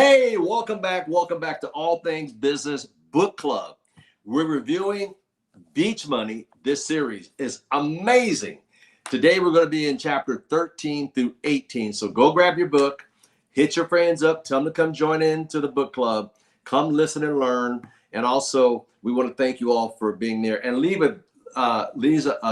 Hey, welcome back. Welcome back to All Things Business Book Club. We're reviewing Beach Money. This series is amazing. Today, we're going to be in chapter 13 through 18. So go grab your book, hit your friends up, tell them to come join into the book club, come listen and learn. And also, we want to thank you all for being there and leave a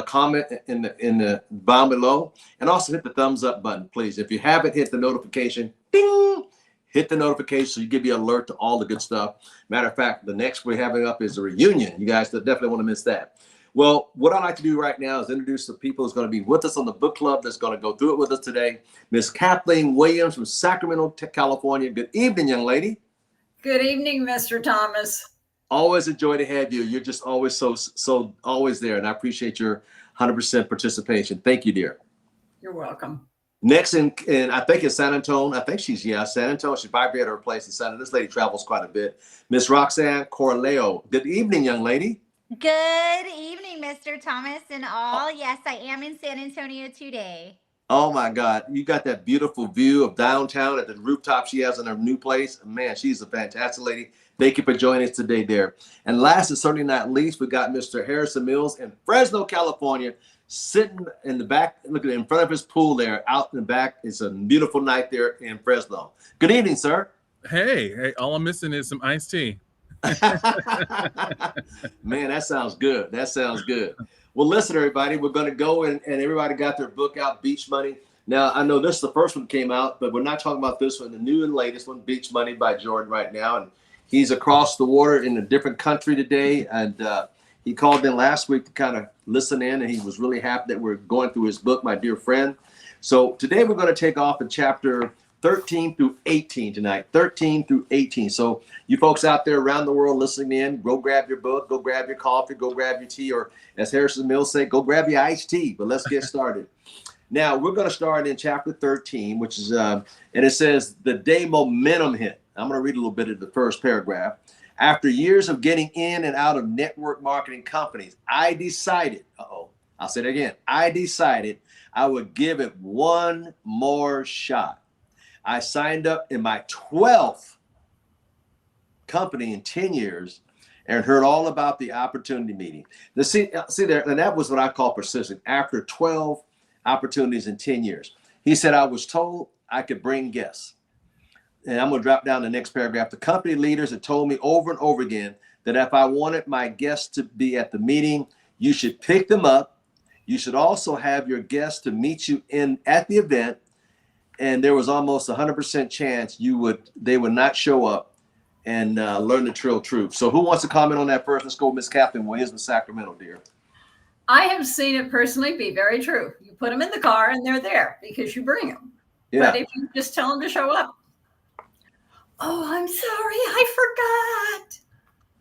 comment in the down below, and also hit the thumbs up button, please. If you haven't hit the notification, ding, hit the notification so you give you an alert to all the good stuff. Matter of fact, the next we're having up is a reunion. You guys definitely want to miss that. Well, what I'd like to do right now is introduce the people who's going to be with us on the book club that's going to go through it with us today. Miss Kathleen Williams from Sacramento, California. Good evening, young lady. Good evening, Mr. Thomas. Always a joy to have you. You're just always so always there, and I appreciate your 100% participation. Thank you, dear. You're welcome. Next in I think it's San Antonio. I think she's San Antonio. She's probably at her place in San Antonio. This lady travels quite a bit. Miss Roxanne Corleo. Good evening, young lady. Good evening, Mr. Thomas and all. Yes, I am in San Antonio today. Oh my God, you got that beautiful view of downtown at the rooftop she has in her new place. Man, she's a fantastic lady. Thank you for joining us today there. And last and certainly not least, we got Mr. Harrison Mills in Fresno, California, sitting in the back, looking in front of his pool there, out in the back. It's a beautiful night there in Fresno. Good evening, sir. Hey, all I'm missing is some iced tea. Man, that sounds good. That sounds good. Well, listen, everybody, we're going to go and everybody got their book out, Beach Money. Now, I know this is the first one that came out, but we're not talking about this one, the new and latest one, Beach Money by Jordan right now. And he's across the water in a different country today. And he called in last week to kind of listen in, and he was really happy that we're going through his book, my dear friend. So today we're going to take off in chapter 13 through 18 tonight, 13 through 18. So you folks out there around the world listening in, go grab your book, go grab your coffee, go grab your tea, or as Harrison Mills say, go grab your iced tea. But let's get started. Now, we're going to start in chapter 13, which is, and it says, the day momentum hit. I'm going to read a little bit of the first paragraph. After years of getting in and out of network marketing companies, I decided, I'll say it again. I decided I would give it one more shot. I signed up in my 12th company in 10 years and heard all about the opportunity meeting. See there, and that was what I call persistent. After 12 opportunities in 10 years, he said, I was told I could bring guests. And I'm going to drop down the next paragraph. The company leaders had told me over and over again that if I wanted my guests to be at the meeting, you should pick them up. You should also have your guests to meet you at the event. And there was almost 100% chance they would not show up and learn the trill truth. So who wants to comment on that first? Let's go, Miss Kathleen Williams in Sacramento, dear. I have seen it personally be very true. You put them in the car and they're there because you bring them. Yeah. But if you just tell them to show up, oh, I'm sorry, I forgot.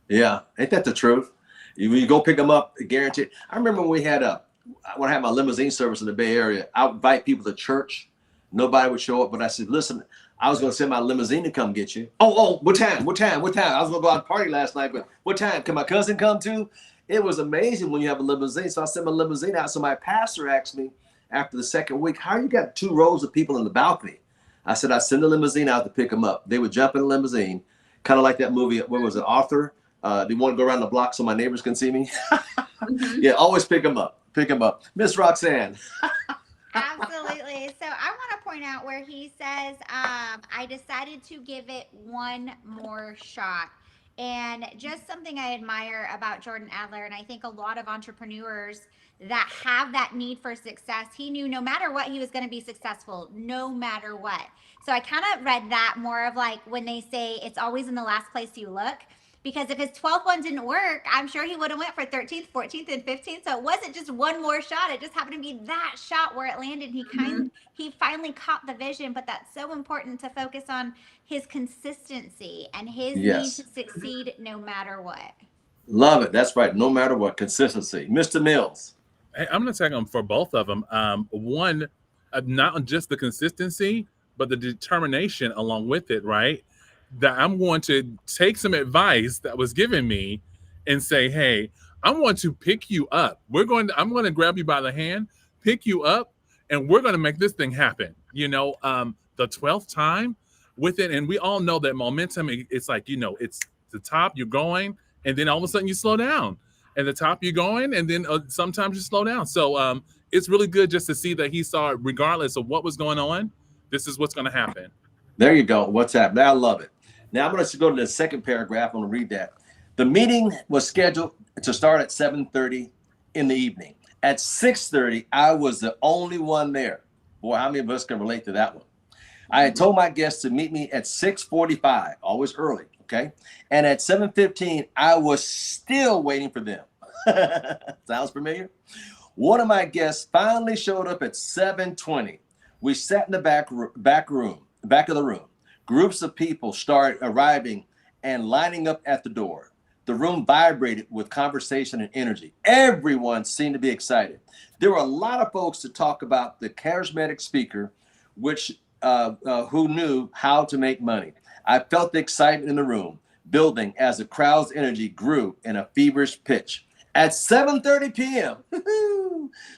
Yeah, ain't that the truth? When you go pick them up, guaranteed. I remember when when I had my limousine service in the Bay Area, I would invite people to church. Nobody would show up, but I said, listen, I was going to send my limousine to come get you. Oh, what time? I was going to go out and party last night, but what time? Can my cousin come too? It was amazing when you have a limousine. So I sent my limousine out. So my pastor asked me after the second week, how you got 2 rows of people in the balcony? I said, I send the limousine out to pick them up. They would jump in the limousine, kind of like that movie. What was it, Arthur? They want to go around the block so my neighbors can see me. Yeah, always pick them up. Miss Roxanne. Absolutely. So I want to point out where he says, I decided to give it one more shot. And just something I admire about Jordan Adler, and I think a lot of entrepreneurs that have that need for success, he knew no matter what, he was going to be successful, no matter what. So I kind of read that more of like when they say it's always in the last place you look. Because if his 12th one didn't work, I'm sure he would have went for 13th, 14th, and 15th. So it wasn't just one more shot. It just happened to be that shot where it landed. He finally caught the vision. But that's so important to focus on his consistency and his need to succeed no matter what. Love it. That's right. No matter what. Consistency. Mr. Mills. Hey, I'm going to take them for both of them. One, not just the consistency, but the determination along with it, right? That I'm going to take some advice that was given me and say, hey, I'm going to pick you up. I'm going to grab you by the hand, pick you up, and we're going to make this thing happen. The 12th time, with it. And we all know that momentum, it's like, it's the top, you're going, and then all of a sudden you slow down. And the top you're going, and then sometimes you slow down. So it's really good just to see that he saw it, regardless of what was going on. This is what's going to happen. There you go. What's happening? I love it. Now I'm going to go to the second paragraph. I'm going to read that. The meeting was scheduled to start at 7:30 in the evening. At 6:30, I was the only one there. Boy, how many of us can relate to that one? I had told my guests to meet me at 6:45, always early, okay? And at 7:15, I was still waiting for them. Sounds familiar? One of my guests finally showed up at 7:20. We sat in the back of the room. Groups of people started arriving and lining up at the door. The room vibrated with conversation and energy. Everyone seemed to be excited. There were a lot of folks to talk about the charismatic speaker, who knew how to make money. I felt the excitement in the room building as the crowd's energy grew in a feverish pitch. At 7:30 p.m.,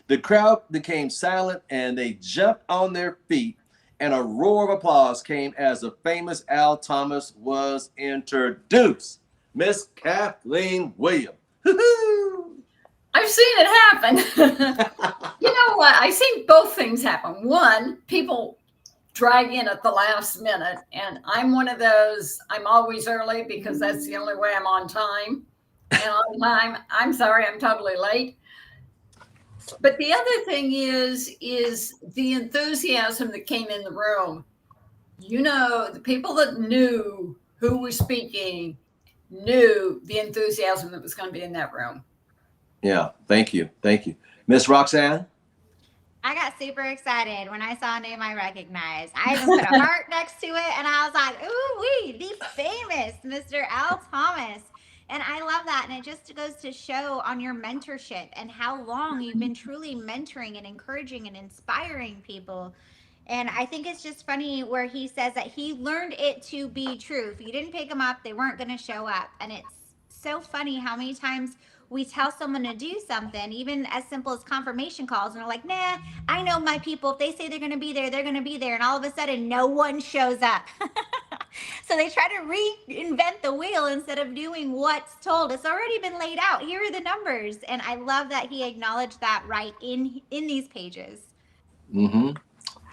the crowd became silent and they jumped on their feet, and a roar of applause came as the famous Al Thomas was introduced. Miss Kathleen Williams. I've seen it happen. You know what? I've seen both things happen. One, people drag in at the last minute, and I'm one of those. I'm always early because that's the only way I'm on time. And on time, I'm sorry, I'm totally late. But the other thing is the enthusiasm that came in the room. The people that knew who was speaking knew the enthusiasm that was going to be in that room. Yeah, thank you. Miss Roxanne? I got super excited when I saw a name I recognized. I even put a heart next to it, and I was like, ooh, the famous Mr. Al Thomas. And I love that. And it just goes to show on your mentorship and how long you've been truly mentoring and encouraging and inspiring people. And I think it's just funny where he says that he learned it to be true. If you didn't pick them up, they weren't going to show up. And it's so funny how many times we tell someone to do something, even as simple as confirmation calls, and we're like, nah, I know my people. If they say they're going to be there, they're going to be there. And all of a sudden, no one shows up. So they try to reinvent the wheel instead of doing what's told. It's already been laid out. Here are the numbers. And I love that he acknowledged that right in these pages. Mm-hmm.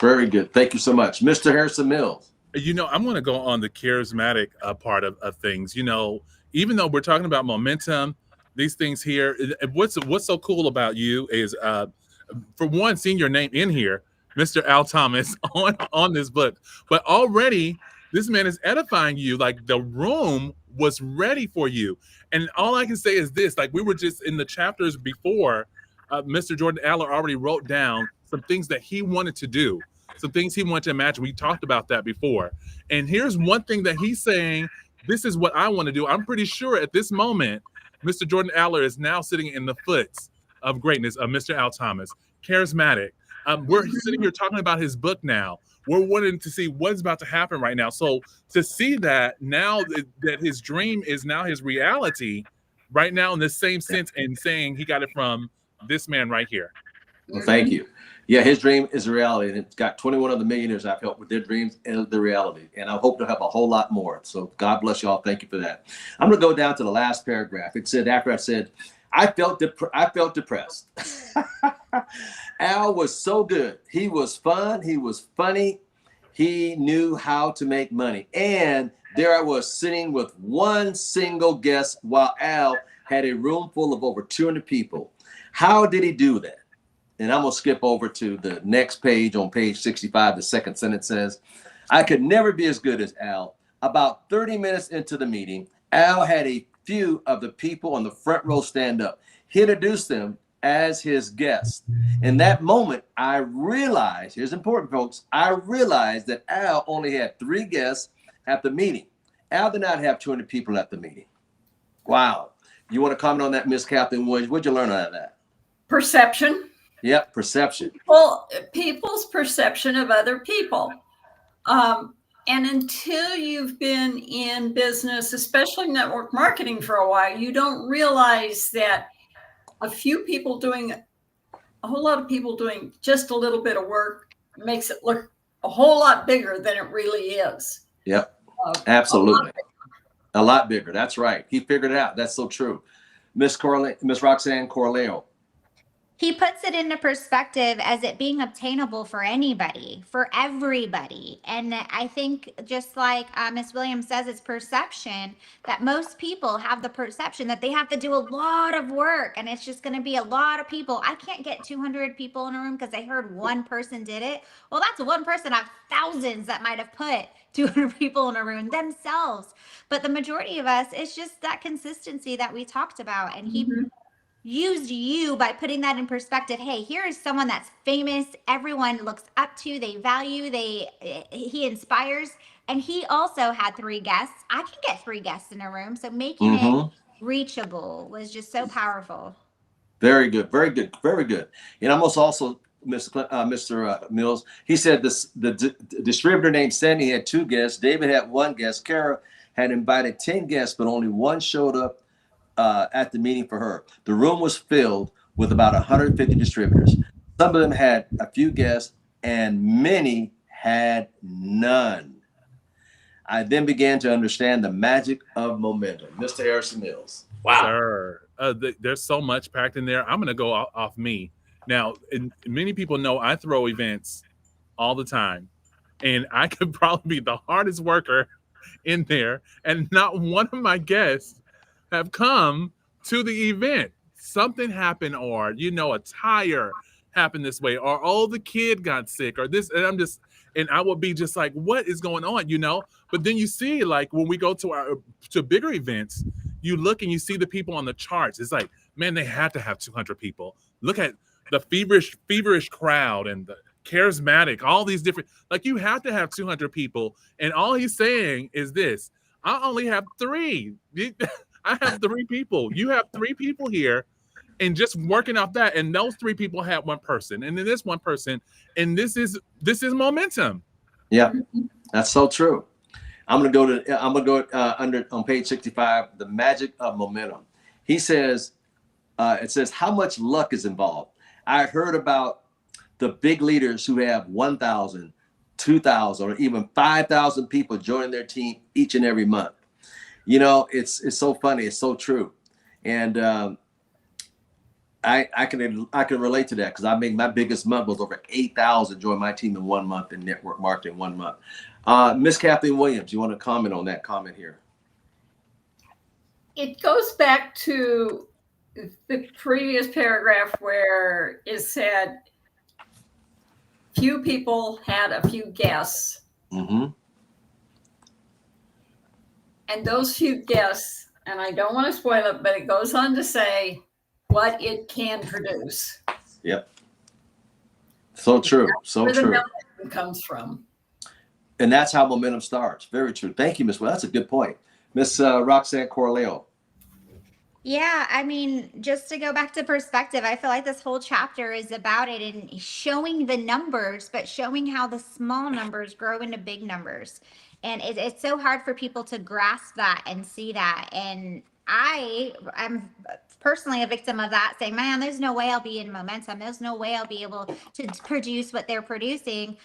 Very good. Thank you so much. Mr. Harrison Mills. I'm going to go on the charismatic part of things. Even though we're talking about momentum, these things here, what's so cool about you is, for one, seeing your name in here, Mr. Al Thomas, on this book. But already, this man is edifying you. Like, the room was ready for you. And all I can say is this, like, we were just in the chapters before, Mr. Jordan Aller already wrote down some things that he wanted to do, some things he wanted to imagine. We talked about that before. And here's one thing that he's saying, this is what I want to do. I'm pretty sure at this moment, Mr. Jordan Aller is now sitting in the foots of greatness of Mr. Al Thomas, charismatic. We're sitting here talking about his book now. We're wanting to see what's about to happen right now. So to see that now that his dream is now his reality right now in the same sense, and saying he got it from this man right here. Well, thank you. Yeah, his dream is a reality, and it's got 21 other millionaires I've helped with their dreams and the reality. And I hope to have a whole lot more. So God bless y'all. Thank you for that. I'm going to go down to the last paragraph. It said, after I said, I felt depressed. Al was so good. He was fun. He was funny. He knew how to make money. And there I was sitting with one single guest while Al had a room full of over 200 people. How did he do that? And I'm going to skip over to the next page. On page 65, the second sentence says, I could never be as good as Al. About 30 minutes into the meeting, Al had a few of the people on the front row stand up. He introduced them as his guests. In that moment, I realized, here's important, folks, I realized that Al only had 3 guests at the meeting. Al did not have 200 people at the meeting. Wow. You want to comment on that, Miss Kathleen Williams? What'd you learn out of that? Perception. Yep, perception. Well, people's perception of other people. And until you've been in business, especially network marketing, for a while, you don't realize that a whole lot of people doing just a little bit of work makes it look a whole lot bigger than it really is. Yep. of Absolutely. A lot bigger. That's right. He figured it out. That's so true. Miss Roxanne Corleo. He puts it into perspective as it being obtainable for anybody, for everybody. And I think just like Miss Williams says, it's perception that most people have the perception that they have to do a lot of work and it's just going to be a lot of people. I can't get 200 people in a room because I heard one person did it. Well, that's one person out of thousands that might have put 200 people in a room themselves. But the majority of us, it's just that consistency that we talked about. And he used you by putting that in perspective. Hey, here is someone that's famous, everyone looks up to, they value, he inspires. And he also had 3 guests. I can get 3 guests in a room, so making it reachable was just so powerful. Very good, very good, very good. And almost also Mr. Mills, he said the distributor named Sandy had 2 guests, David had 1 guest, Kara had invited 10 guests, but only 1 showed up at the meeting for her. The room was filled with about 150 distributors. Some of them had a few guests and many had none. I then began to understand the magic of momentum. Mr. Harrison Mills. Wow. Sir, there's so much packed in there. I'm going to go off me. Now, many people know I throw events all the time, and I could probably be the hardest worker in there, and not one of my guests have come to the event. Something happened, or a tire happened this way, or the kid got sick, or this, and I will be just like, what is going on, But then you see, like, when we go to bigger events, you look and you see the people on the charts. It's like, man, they had to have 200 people. Look at the feverish crowd and the charismatic, all these different, like, you have to have 200 people. And all he's saying is this: I only have 3. I have 3 people. You have 3 people here, and just working off that. And those 3 people had 1 person, and then this 1 person, and this is momentum. Yeah, that's so true. I'm gonna go under on page 65. The magic of momentum. He says, it says how much luck is involved. I heard about the big leaders who have 1,000, 2,000, or even 5,000 people joining their team each and every month. It's so funny. It's so true. And I can relate to that because I mean, my biggest month was over 8,000 joined my team in 1 month in network marketing, 1 month. Miss Kathleen Williams, you want to comment on that comment here? It goes back to the previous paragraph where it said few people had a few guests. Mm-hmm. And those few guests, and I don't want to spoil it, but it goes on to say what it can produce. Yep. So true. So where true. the momentum comes from. And that's how momentum starts. Very true. Thank you, Miss Will. That's a good point. Miss Roxanne Corleo. Yeah, I mean, just to go back to perspective, I feel like this whole chapter is about it and showing the numbers, but showing how the small numbers grow into big numbers. And it's so hard for people to grasp that and see that. And I'm personally a victim of that, saying, man, there's no way I'll be in momentum. There's no way I'll be able to produce what they're producing.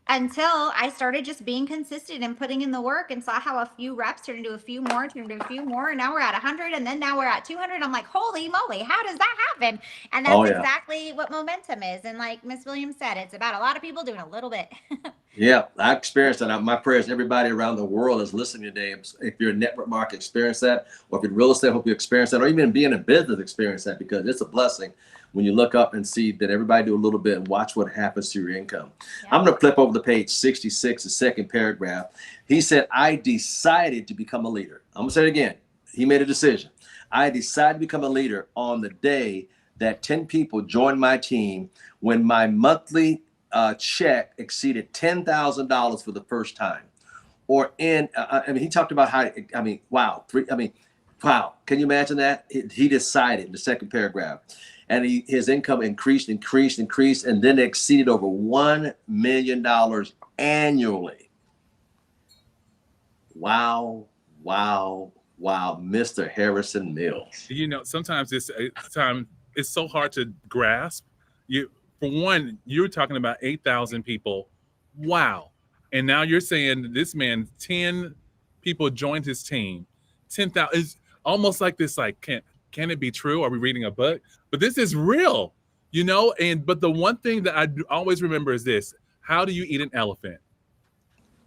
Until I started just being consistent and putting in the work and saw how a few reps turned into a few more, and now we're at 100, and then now we're at 200. I'm like, holy moly, how does that happen? And that's exactly what momentum is. And like Miss Williams said, it's about a lot of people doing a little bit. Yeah, I experienced that. My prayers, everybody around the world is listening today. If you're in network market, experience that, or if you're in real estate, hope you experience that, or even being in business, experience that, because it's a blessing when you look up and see that everybody do a little bit and watch what happens to your income. Yeah. I'm going to flip over to page 66, the second paragraph. He said, I decided to become a leader. I'm going to say it again. He made a decision. I decided to become a leader on the day that 10 people joined my team when my monthly check exceeded $10,000 for the first time. Or he talked about how, wow. Can you imagine that? He decided in the second paragraph. And his income increased, and then exceeded over $1 million annually. Wow, Mr. Harrison Mills. Sometimes it's so hard to grasp. For one, you're talking about 8,000 people. Wow. And now you're saying this man, 10 people joined his team. 10,000 is almost like this, like, can it be true? Are we reading a book? But this is real, you know? But the one thing that I always remember is this: how do you eat an elephant?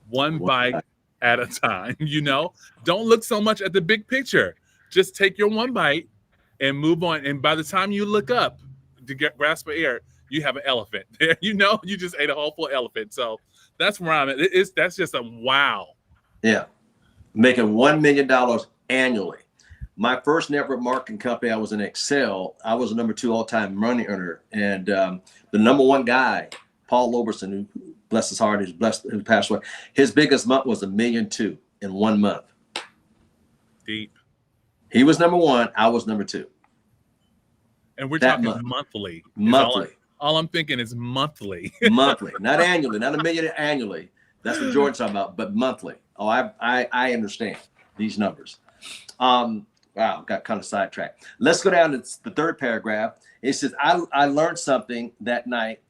One bite at a time, you know? Don't look so much at the big picture. Just take your one bite and move on. And by the time you look up to grasp for air, you have an elephant there. You know, you just ate a whole full elephant. So that's where I'm at. That's just a wow. Yeah. Making $1 million annually. My first network marketing company, I was in Excel. I was the number 2 all-time money earner. And the number 1 guy, Paul Loberson, who bless his heart, who passed away, his biggest month was $1.2 million in 1 month. Deep. He was number 1. I was number 2. And we're talking monthly. Monthly. All I'm thinking is monthly. Monthly, not annually, not $1 million annually. That's what Jordan's talking about, but monthly. Oh, I understand these numbers. Wow, got kind of sidetracked. Let's go down to the third paragraph. It says, I learned something that night.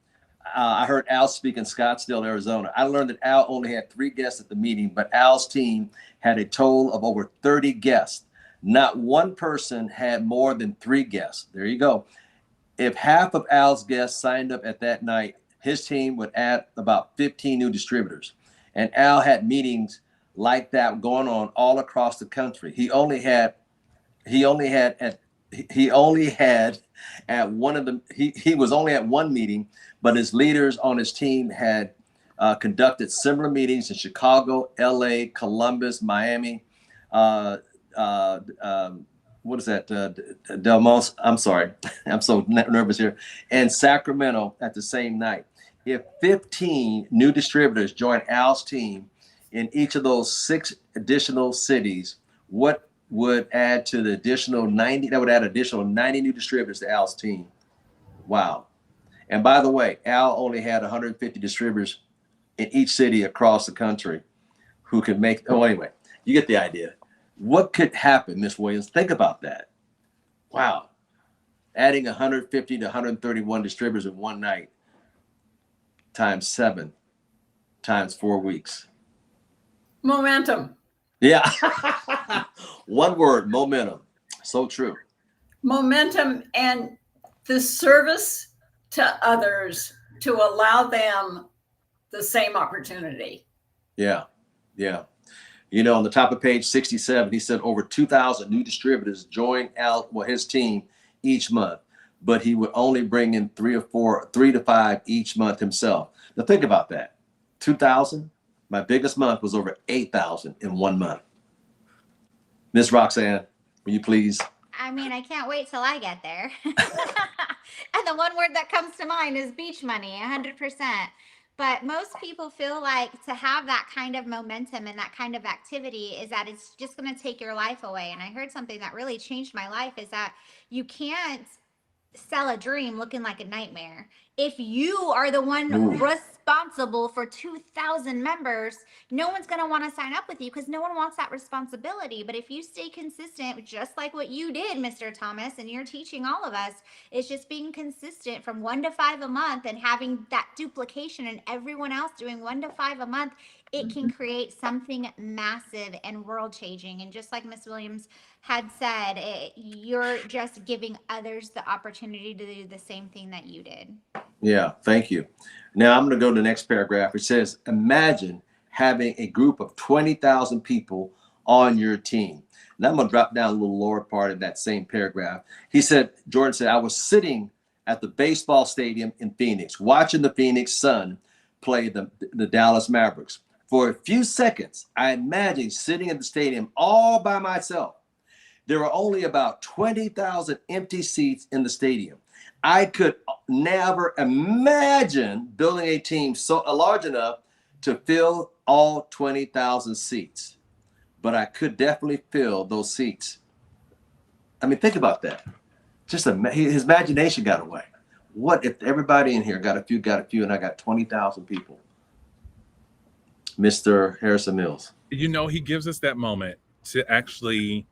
I heard Al speak in Scottsdale, Arizona. I learned that Al only had 3 guests at the meeting, but Al's team had a total of over 30 guests. Not one person had more than 3 guests. There you go. If half of Al's guests signed up at that night, his team would add about 15 new distributors. And Al had meetings like that going on all across the country. He only had at one of them, he was only at one meeting, but his leaders on his team had conducted similar meetings in Chicago, LA, Columbus, Miami, what is that? Del Monte. I'm sorry. I'm so nervous here. And Sacramento at the same night. If 15 new distributors join Al's team in each of those 6 additional cities, what would add to the additional 90? That would add additional 90 new distributors to Al's team. Wow. And by the way, Al only had 150 distributors in each city across the country who could make. Oh, anyway, you get the idea. What could happen, Miss Williams? Think about that. Wow. Adding 150 to 131 distributors in one night times 7 times 4 weeks. Momentum. Yeah. One word, momentum. So true. Momentum and the service to others to allow them the same opportunity. Yeah. Yeah. You know, on the top of page 67, he said over 2,000 new distributors join his team each month, but he would only bring in 3 to 5 each month himself. Now think about that. 2,000. My biggest month was over 8,000 in 1 month. Miss Roxanne, will you please? I mean, I can't wait till I get there. And the one word that comes to mind is beach money, 100%. But most people feel like to have that kind of momentum and that kind of activity is that it's just going to take your life away. And I heard something that really changed my life is that you can't sell a dream looking like a nightmare. If you are the one responsible for 2,000 members, no one's going to want to sign up with you because no one wants that responsibility. But if you stay consistent, just like what you did, Mr. Thomas, and you're teaching all of us, it's just being consistent from 1 to 5 a month and having that duplication and everyone else doing 1 to 5 a month, it can create something massive and world changing. And just like Miss Williams had said, you're just giving others the opportunity to do the same thing that you did. Yeah, thank you. Now I'm going to go to the next paragraph. It says, imagine having a group of 20,000 people on your team. Now I'm going to drop down a little lower part of that same paragraph. Jordan said, I was sitting at the baseball stadium in Phoenix, watching the Phoenix Sun play the Dallas Mavericks. For a few seconds, I imagined sitting in the stadium all by myself. There were only about 20,000 empty seats in the stadium. I could never imagine building a team so large enough to fill all 20,000 seats, but I could definitely fill those seats. I mean, think about that. Just his imagination got away. What if everybody in here got a few, and I got 20,000 people? Mr. Harrison Mills. You know, he gives us that moment to actually,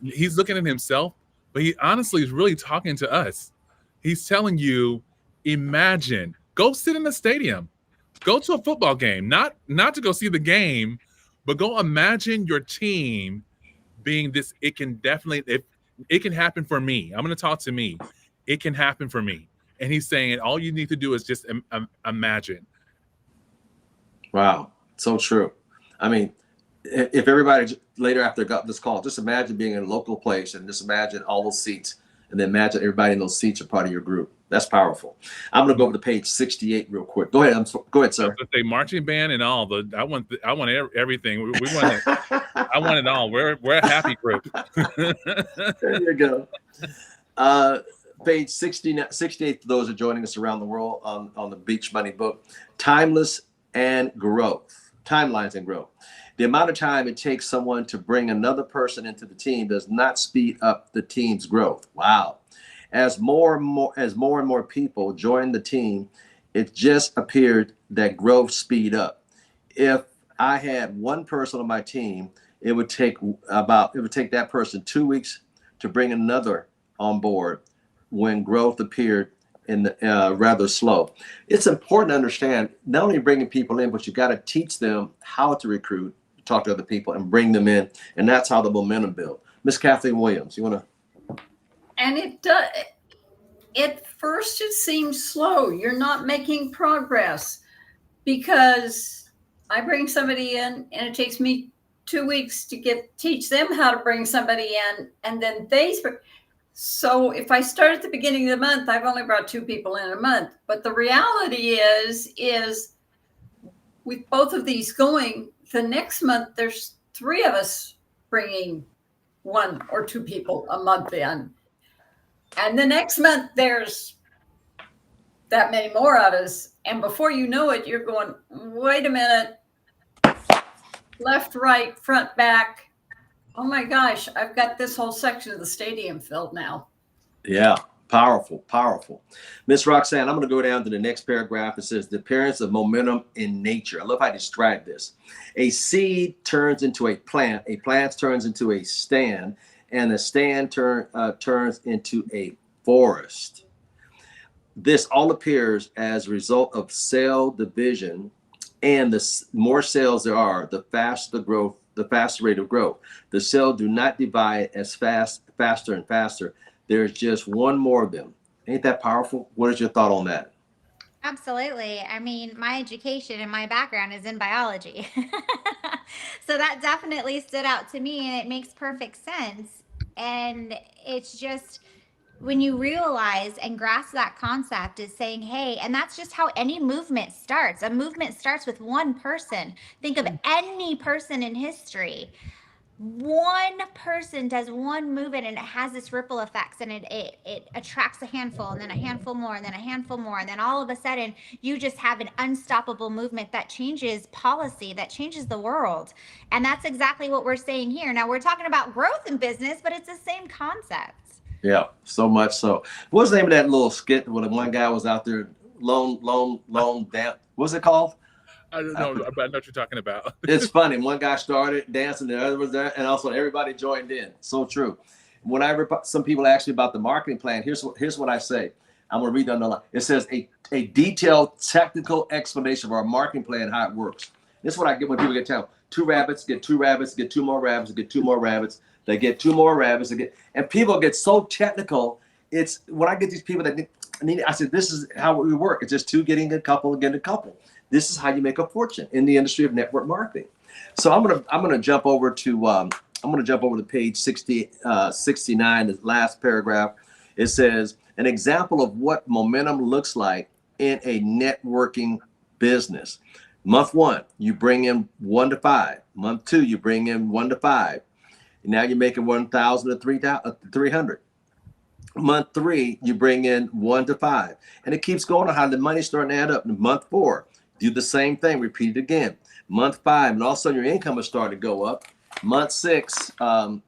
he's looking at himself, but he honestly is really talking to us. He's telling you, imagine, go sit in the stadium, Go to a football game, not to go see the game, but go imagine your team being this. It can definitely, if it can happen for me. I'm going to talk to me. It can happen for me. And he's saying all you need to do is just imagine. Wow, so true. I mean, if everybody later after got this call, just imagine being in a local place and just imagine all those seats, and then imagine everybody in those seats are part of your group. That's powerful. I'm going to go over to page 68 real quick. Go ahead. Go ahead, sir. Say marching band and all. I want everything. We want it. I want it all. We're a happy group. There you go. Page 68 for those who are joining us around the world on the Beach Money book. Timeless and growth. Timelines and growth. The amount of time it takes someone to bring another person into the team does not speed up the team's growth. Wow. As more and more people join the team, it just appeared that growth speed up. If I had one person on my team, it would take that person 2 weeks to bring another on board when growth appeared in the rather slow. It's important to understand not only bringing people in, but you got to teach them how to recruit, talk to other people, and bring them in, and that's how the momentum builds. Miss Kathleen Williams, you want to? And it does. At first, it seems slow. You're not making progress because I bring somebody in, and it takes me 2 weeks to teach them how to bring somebody in, and then So if I start at the beginning of the month, I've only brought 2 people in a month. But the reality is with both of these going, the next month there's 3 of us bringing 1 or 2 people a month in. And the next month, there's that many more of us. And before you know it, you're going, wait a minute, left, right, front, back. Oh my gosh, I've got this whole section of the stadium filled now. Yeah, powerful, powerful. Miss Roxanne, I'm going to go down to the next paragraph. It says, the appearance of momentum in nature. I love how I describe this. A seed turns into a plant turns into a stand, and the stand turns into a forest. This all appears as a result of cell division, and the more cells there are, the faster rate of growth. The cells do not divide as faster and faster. There's just one more of them. Ain't that powerful? What is your thought on that? Absolutely. I mean, my education and my background is in biology. So that definitely stood out to me, and it makes perfect sense. And it's just when you realize and grasp that concept is saying, hey, and that's just how any movement starts. A movement starts with one person. Think of any person in history. One person does one movement and it has this ripple effects, and it attracts a handful, and then a handful more, and then a handful more, and then all of a sudden you just have an unstoppable movement that changes policy, that changes the world. And that's exactly what we're saying here. Now we're talking about growth in business, but it's the same concept. Yeah, so much so. What's the name of that little skit when the one guy was out there lone down? What's it called? I don't know, but I know what you're talking about. It's funny. One guy started dancing, the other was there, and also everybody joined in. So true. Whenever some people ask me about the marketing plan, here's what I say. I'm gonna read down the line. It says a detailed technical explanation of our marketing plan, how it works. This is what I get when people get told. 2 rabbits, get 2 rabbits, get 2 more rabbits, get 2 more rabbits. They get 2 more rabbits. And people get so technical. It's when I get these people that need, I said, this is how we work. It's just 2 getting a couple, getting a couple. This is how you make a fortune in the industry of network marketing. So I'm gonna jump over to page 69, the last paragraph. It says an example of what momentum looks like in a networking business. Month 1, you bring in 1 to 5. Month 2, you bring in 1 to 5. Now you're making 1,000 to 300. Month 3, you bring in 1 to 5, and it keeps going on how the money's starting to add up. Month 4, do the same thing, repeat it again. Month 5, and all of a sudden your income is starting to go up. Month 6, turn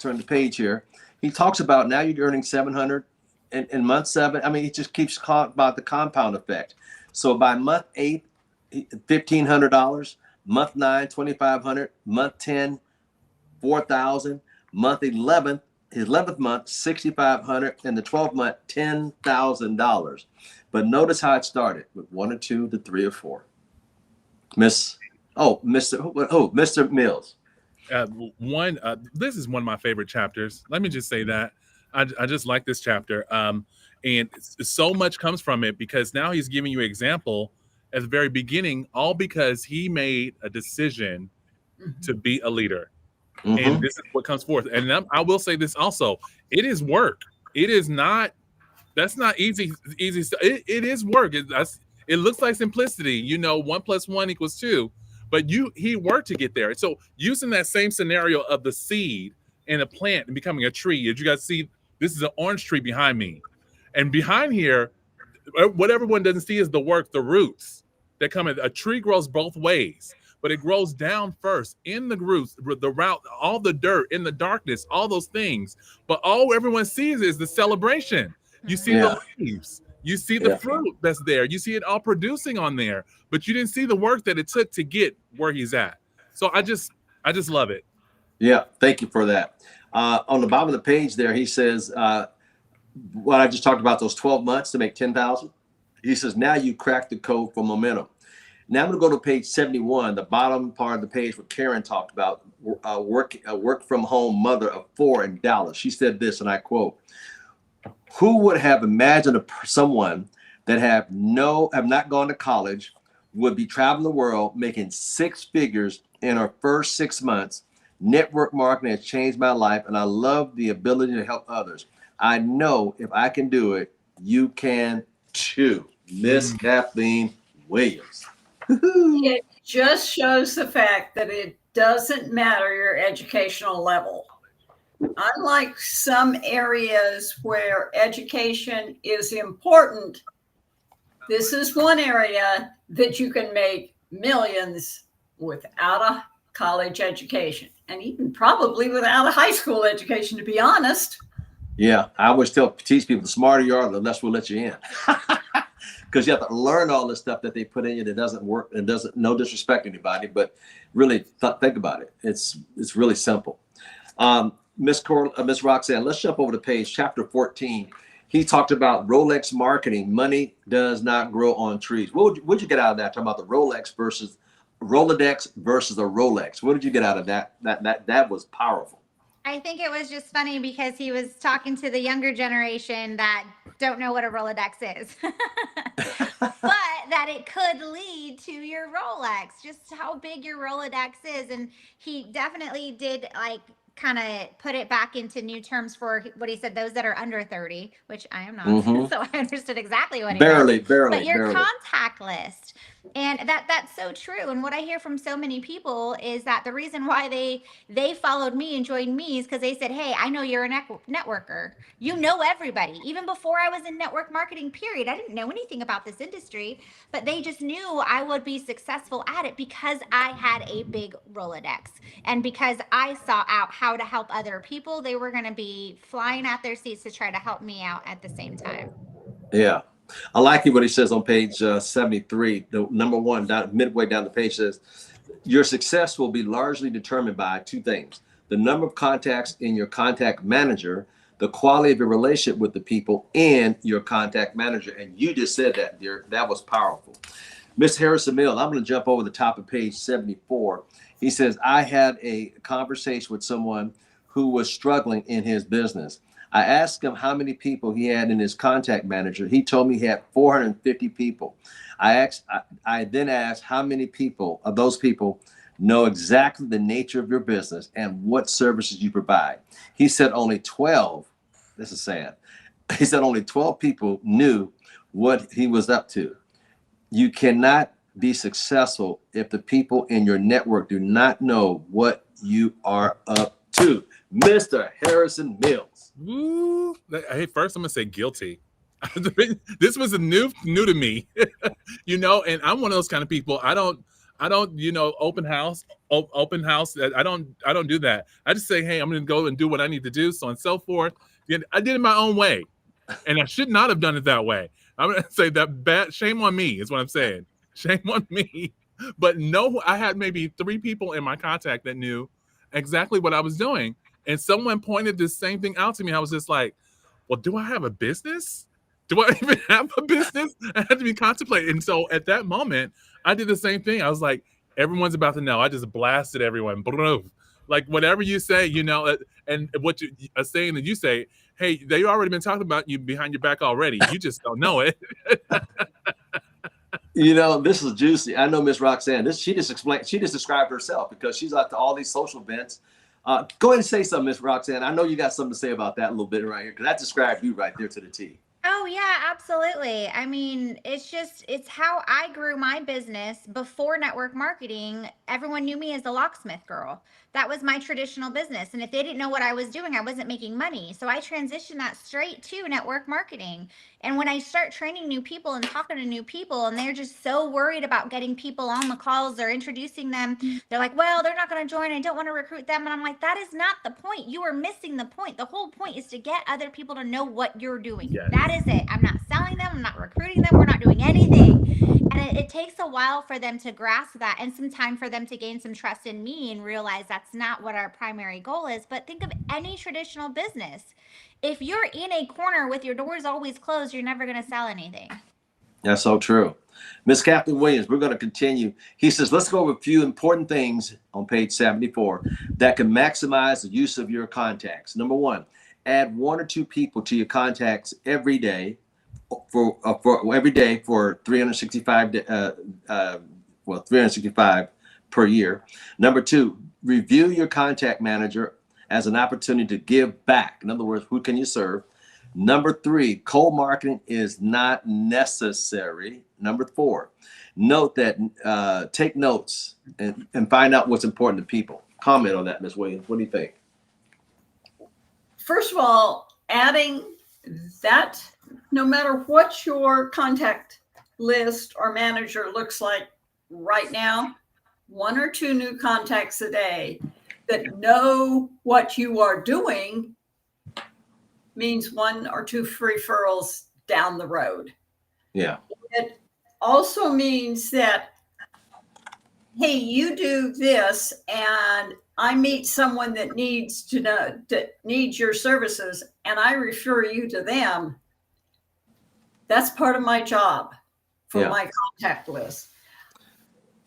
the page here. He talks about now you're earning 700, and in month 7, I mean, he just keeps talking about the compound effect. So by month 8, $1,500. Month 9, $2,500. Month 10, $4,000. Month 11th month, $6,500, and the 12th month, $10,000. But notice how it started with 1 or 2 to 3 or 4. Mr. Mills. This is one of my favorite chapters. Let me just say that I just like this chapter. And so much comes from it because now he's giving you an example at the very beginning, all because he made a decision to be a leader. And this is what comes forth. And I will say this also, it is work. It is not, that's not easy. It is work. It looks like simplicity, 1 + 1 = 2, but he worked to get there. So using that same scenario of the seed and a plant and becoming a tree, as you guys see, this is an orange tree behind me. And behind here, what everyone doesn't see is the work, the roots that come in. A tree grows both ways, but it grows down first in the roots, the route, all the dirt, in the darkness, all those things. But all everyone sees is the celebration. You see the leaves, you see the fruit that's there, you see it all producing on there, but you didn't see the work that it took to get where he's at. So I just love it. Yeah, thank you for that. On the bottom of the page there, he says, what I just talked about, those 12 months to make 10,000. He says, now you cracked the code for momentum. Now I'm going to go to page 71, the bottom part of the page where Karen talked about work from home mother of 4 in Dallas. She said this, and I quote, "Who would have imagined someone that have not gone to college would be traveling the world making 6 figures in her first 6 months? Network marketing has changed my life, and I love the ability to help others. I know if I can do it, you can too." Miss Kathleen Williams. It just shows the fact that it doesn't matter your educational level. Unlike some areas where education is important, this is one area that you can make millions without a college education, and even probably without a high school education, to be honest. Yeah, I always teach people, the smarter you are, the less we'll let you in. Because you have to learn all this stuff that they put in you that doesn't work and doesn't, no disrespect to anybody, but really think about it. It's really simple. Miss Roxanne, let's jump over to page chapter 14. He talked about Rolex marketing. Money does not grow on trees. What'd you get out of that? Talking about the Rolodex versus a Rolex. What did you get out of that? That was powerful. I think it was just funny because he was talking to the younger generation that don't know what a Rolodex is, but that it could lead to your Rolex, just how big your Rolodex is. And he definitely did kind of put it back into new terms for what he said, those that are under 30, which I am not. So I understood exactly what he meant. Barely. But your contact list. And that's so true. And what I hear from so many people is that the reason why they followed me and joined me is because they said, hey, I know you're a networker. You know everybody. Even before I was in network marketing, period, I didn't know anything about this industry, but they just knew I would be successful at it because I had a big Rolodex. And because I saw out how to help other people, they were going to be flying out their seats to try to help me out at the same time. Yeah. I like it what he says on page 73, the number 1, midway down the page says, your success will be largely determined by 2 things: the number of contacts in your contact manager, the quality of your relationship with the people in your contact manager. And you just said that, dear. That was powerful. Miss Harrison Mill, I'm going to jump over the top of page 74. He says, I had a conversation with someone who was struggling in his business. I asked him how many people he had in his contact manager. He told me he had 450 people. I then asked how many people of those people know exactly the nature of your business and what services you provide. He said only 12. This is sad. He said only 12 people knew what he was up to. You cannot be successful if the people in your network do not know what you are up to. Mr. Harrison Mills. Woo. Hey, first I'm gonna say guilty. This was new to me, and I'm one of those kind of people. I don't, open house. I don't do that. I just say, hey, I'm gonna go and do what I need to do, so on and so forth. I did it my own way, and I should not have done it that way. I'm gonna say that bad. Shame on me is what I'm saying. Shame on me. But no, I had maybe 3 people in my contact that knew exactly what I was doing. And someone pointed this same thing out to me. I was just like, well, do I have a business? do I even have a business? I had to be contemplating. And so at that moment, I did the same thing. I was like, everyone's about to know. I just blasted everyone. Like whatever you say, and what you a saying that you say, hey, they've already been talking about you behind your back already. You just don't know it. This is juicy. I know Miss Roxanne. She just described herself because she's out to all these social events. Go ahead and say something, Miss Roxanne. I know you got something to say about that a little bit right here because that described you right there to the T. Oh yeah, absolutely. I mean, it's how I grew my business before network marketing. Everyone knew me as the locksmith girl. That was my traditional business. And if they didn't know what I was doing, I wasn't making money. So I transitioned that straight to network marketing. And when I start training new people and talking to new people, and they're just so worried about getting people on the calls or introducing them, they're like, well, they're not going to join. I don't want to recruit them. And I'm like, that is not the point. You are missing the point. The whole point is to get other people to know what you're doing. Yes. That is it. I'm not selling them. I'm not recruiting them. We're not doing anything. And it takes a while for them to grasp that and some time for them to gain some trust in me and realize that's not what our primary goal is. But think of any traditional business. If you're in a corner with your doors always closed, you're never going to sell anything. That's so true. Miss Captain Williams, we're going to continue. He says, let's go over a few important things on page 74 that can maximize the use of your contacts. Number one, add 1 or 2 people to your contacts every day for 365 per year. Number 2, review your contact manager as an opportunity to give back. In other words, who can you serve? Number 3, cold marketing is not necessary. Number 4, note that take notes and find out what's important to people. Comment on that, Ms. Williams. What do you think? First of all, adding that, no matter what your contact list or manager looks like right now, 1 or 2 new contacts a day that know what you are doing means 1 or 2 referrals down the road. Yeah. It also means that, hey, you do this and I meet someone that needs your services and I refer you to them. That's part of my job for my contact list.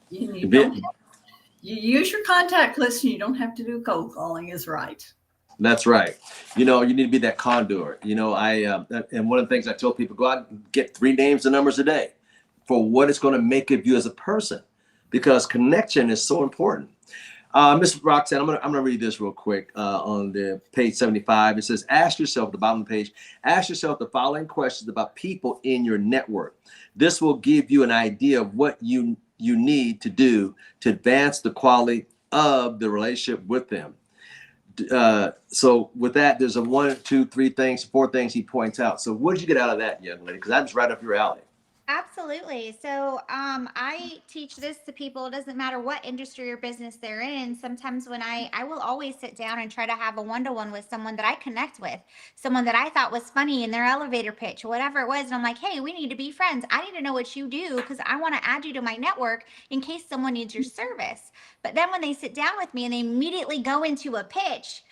You use your contact list and you don't have to do cold calling is right. That's right. You need to be that conduit. And one of the things I tell people, go out and get 3 names and numbers a day for what it's going to make of you as a person, because connection is so important. Ms. Roxanne, I'm gonna read this real quick on the page 75. It says, ask yourself, the bottom of the page, ask yourself the following questions about people in your network. This will give you an idea of what you need to do to advance the quality of the relationship with them. So with that, there's 1, 2, 3 things, 4 things he points out. So what did you get out of that, young lady? Because that's right up your alley. Absolutely. So I teach this to people. It doesn't matter what industry or business they're in. Sometimes when I will always sit down and try to have a one-to-one with someone that I connect with, someone that I thought was funny in their elevator pitch, whatever it was. And I'm like, hey, we need to be friends. I need to know what you do because I want to add you to my network in case someone needs your service. But then when they sit down with me and they immediately go into a pitch,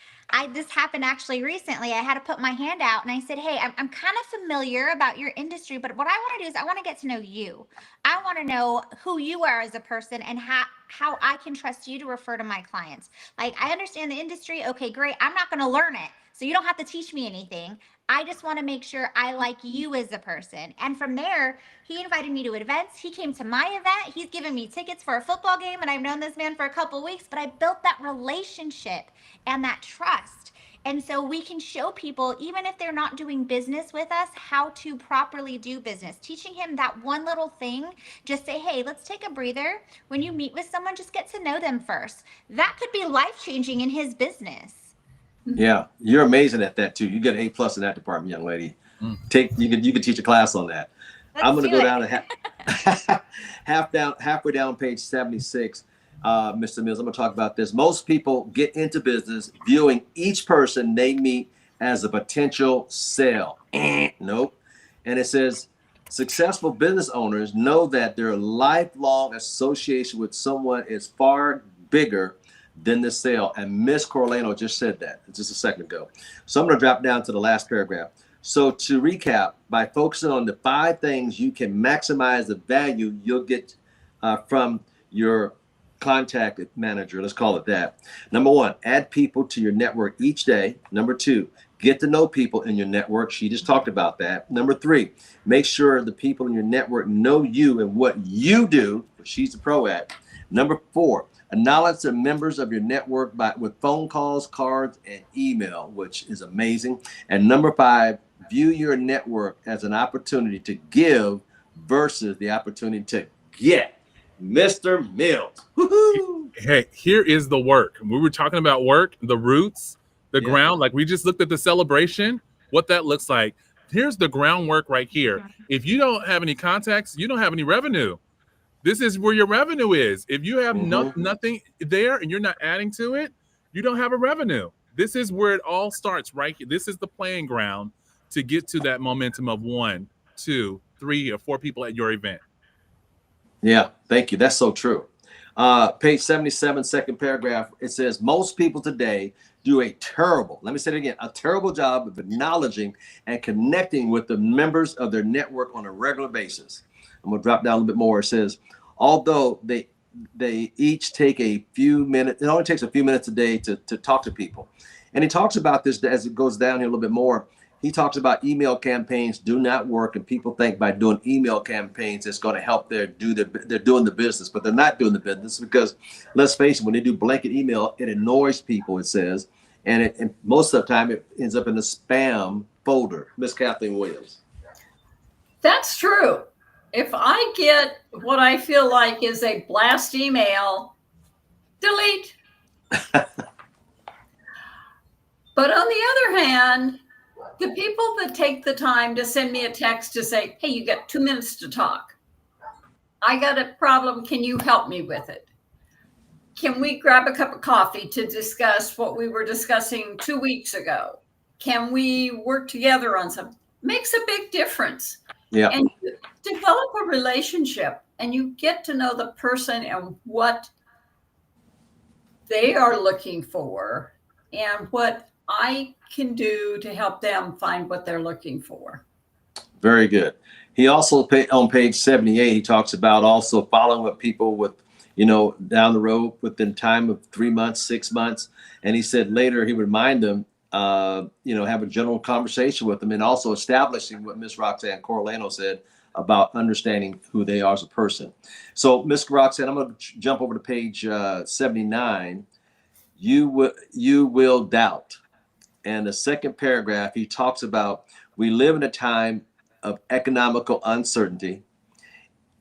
this happened actually recently. I had to put my hand out and I said, hey, I'm kind of familiar about your industry, but what I want to do is I want to get to know you. I want to know who you are as a person and how I can trust you to refer to my clients. Like, I understand the industry. Okay, great. I'm not going to learn it. So you don't have to teach me anything. I just want to make sure I like you as a person. And from there, he invited me to events. He came to my event. He's given me tickets for a football game. And I've known this man for a couple of weeks, but I built that relationship and that trust. And so we can show people, even if they're not doing business with us, how to properly do business. Teaching him that one little thing, just say, hey, let's take a breather. When you meet with someone, just get to know them first. That could be life-changing in his business. Yeah, you're amazing at that too. You get an A+ in that department, young lady. You can teach a class on that. I'm going to go down to halfway down page 76. Mr. Mills, I'm going to talk about this. Most people get into business viewing each person they meet as a potential sale. Nope. And it says, successful business owners know that their lifelong association with someone is far bigger than the sale. And Miss Corlano just said that just a second ago. So I'm going to drop down to the last paragraph. So to recap, by focusing on the 5 things you can maximize the value you'll get from your contact manager, let's call it that. Number 1, add people to your network each day. Number 2, get to know people in your network. She just talked about that. Number 3, make sure the people in your network know you and what you do. She's the pro at. Number 4, acknowledge the members of your network with phone calls, cards, and email, which is amazing. And number 5, view your network as an opportunity to give versus the opportunity to get. Mr. Mills. Woo-hoo. Hey, here is the work. We were talking about work, the roots, the ground. Like we just looked at the celebration, what that looks like. Here's the groundwork right here. If you don't have any contacts, you don't have any revenue. This is where your revenue is. If you have nothing there and you're not adding to it, you don't have a revenue. This is where it all starts right here. This is the playing ground to get to that momentum of 1, 2, 3, or 4 people at your event. Yeah, thank you. That's so true. Page 77, second paragraph, it says, most people today do a terrible, let me say it again, a terrible job of acknowledging and connecting with the members of their network on a regular basis. I'm going to drop down a little bit more. It says, although they each take a few minutes, it only takes a few minutes a day to talk to people. And he talks about this as it goes down here a little bit more. He talks about email campaigns do not work, and people think by doing email campaigns it's going to help they're doing the business, but they're not doing the business because, let's face it, when they do blanket email, it annoys people, it says, and most of the time it ends up in the spam folder. Miss Kathleen Williams. That's true. If I get what I feel like is a blast email, delete. But on the other hand, the people that take the time to send me a text to say, hey, you got 2 minutes to talk. I got a problem. Can you help me with it? Can we grab a cup of coffee to discuss what we were discussing 2 weeks ago? Can we work together on something? Makes a big difference. Yeah. And you develop a relationship and you get to know the person and what they are looking for and what I can do to help them find what they're looking for. Very good. He also, on page 78, he talks about also following up people with, down the road within time of 3 months, 6 months. And he said later he would remind them, have a general conversation with them and also establishing what Miss Roxanne Coralano said about understanding who they are as a person. So, Miss Roxanne, I'm going to jump over to page 79. You will doubt. And the second paragraph, he talks about we live in a time of economical uncertainty.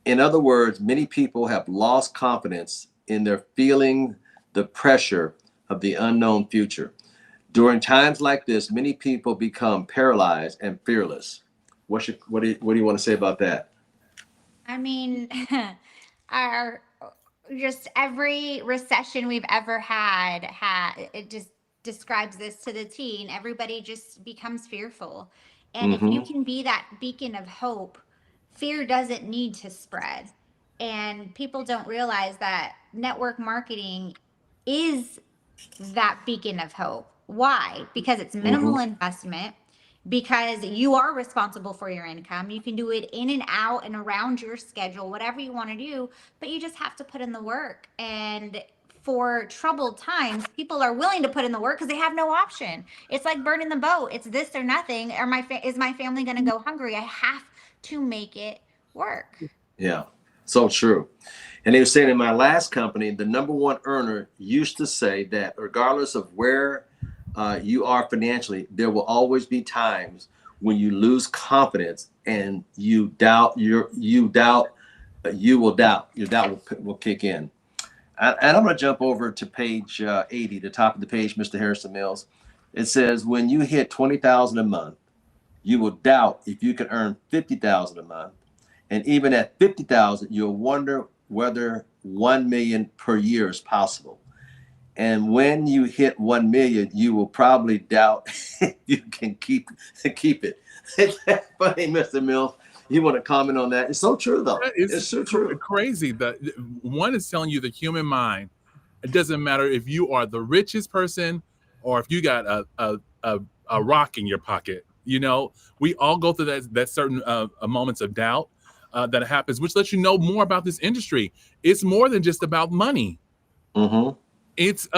In other words, many people have lost confidence in their feeling the pressure of the unknown future. During times like this, many people become paralyzed and fearless. What do you want to say about that? I mean, just every recession we've ever had it just describes this to the T, and everybody just becomes fearful. And if you can be that beacon of hope, fear doesn't need to spread. And people don't realize that network marketing is that beacon of hope. Why? Because it's minimal investment, because you are responsible for your income. You can do it in and out and around your schedule, whatever you want to do, but you just have to put in the work. And for troubled times, people are willing to put in the work because they have no option. It's like burning the boat. It's this or nothing. Or is my family going to go hungry? I have to make it work. Yeah, so true. And they were saying in my last company, the number one earner used to say that regardless of where you are financially, there will always be times when you lose confidence and you doubt. Your doubt will kick in. And I'm going to jump over to page 80, the top of the page, Mr. Harrison Mills. It says, when you hit $20,000 a month, you will doubt if you can earn $50,000 a month. And even at $50,000, you'll wonder whether 1 million per year is possible. And when you hit 1 million, you will probably doubt if you can keep it. Isn't that funny, Mr. Mills? You want to comment on that? It's so true, though. It's so true. Crazy. That one is telling you the human mind. It doesn't matter if you are the richest person or if you got a rock in your pocket. You know, we all go through that certain moments of doubt that happens, which lets you know more about this industry. It's more than just about money. Mm-hmm. It's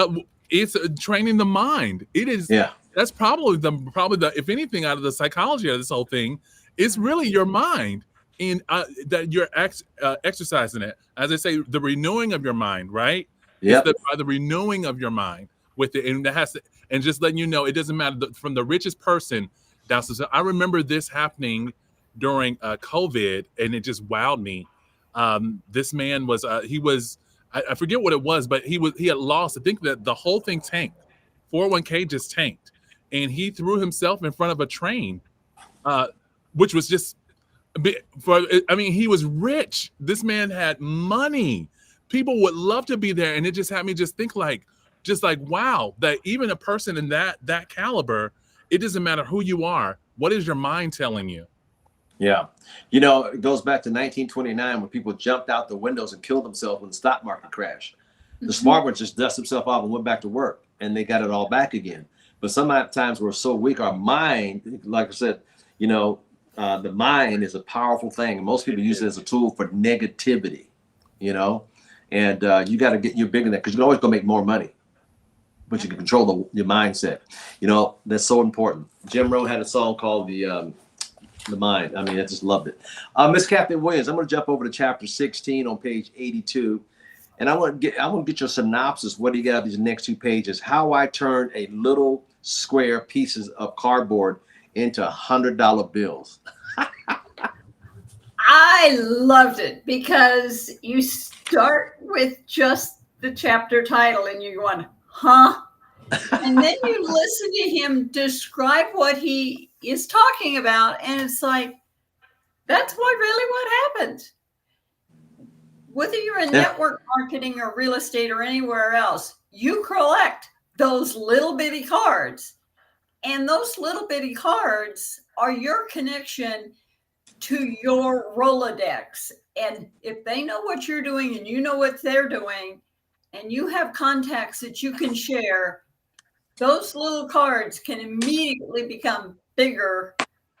training the mind. It is. Yeah. That's probably the if anything out of the psychology of this whole thing, it's really your mind, and that you're exercising it. As I say, the renewing of your mind, right? Yep. It's by the renewing of your mind with it, and that has to, and just letting you know, it doesn't matter from the richest person down to. So I remember this happening during COVID, and it just wowed me. This man was he was. I forget what it was, but he had lost. I think that the whole thing tanked. 401k just tanked, and he threw himself in front of a train, which was just I mean, he was rich. This man had money. People would love to be there, and it just had me just think like, wow, that even a person in that caliber, it doesn't matter who you are. What is your mind telling you? Yeah. You know, it goes back to 1929 when people jumped out the windows and killed themselves when the stock market crashed. The smart ones just dusted themselves off and went back to work, and they got it all back again. But sometimes we're so weak, our mind, like I said, you know, the mind is a powerful thing. And most people use it as a tool for negativity, you know, and you got to get you bigger than that, because you can always go make more money, but you can control your mindset. You know, that's so important. Jim Rohn had a song called The Mind. I mean, I just loved it. Miss Kathleen Williams, I'm going to jump over to chapter 16 on page 82. And I want to get your synopsis. What do you got these next 2 pages? How I turned a little square pieces of cardboard into $100 bills. I loved it because you start with just the chapter title and you're going, huh? And then you listen to him describe what he is talking about, and it's like, that's what happened. Whether you're in network marketing or real estate or anywhere else, you collect those little bitty cards. And those little bitty cards are your connection to your Rolodex. And if they know what you're doing and you know what they're doing, and you have contacts that you can share, those little cards can immediately become bigger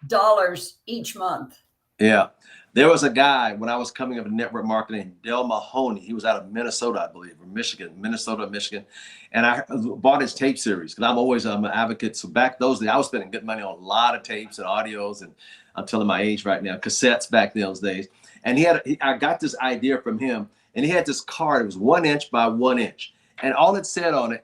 dollars each month. Yeah. There was a guy when I was coming up in network marketing, Del Mahoney. He was out of Minnesota, I believe, or Minnesota, Michigan. And I bought his tape series because I'm an advocate. So back those days, I was spending good money on a lot of tapes and audios. And I'm telling my age right now, cassettes back those days. And I got this idea from him, and he had this card. It was 1 inch by 1 inch. And all it said on it,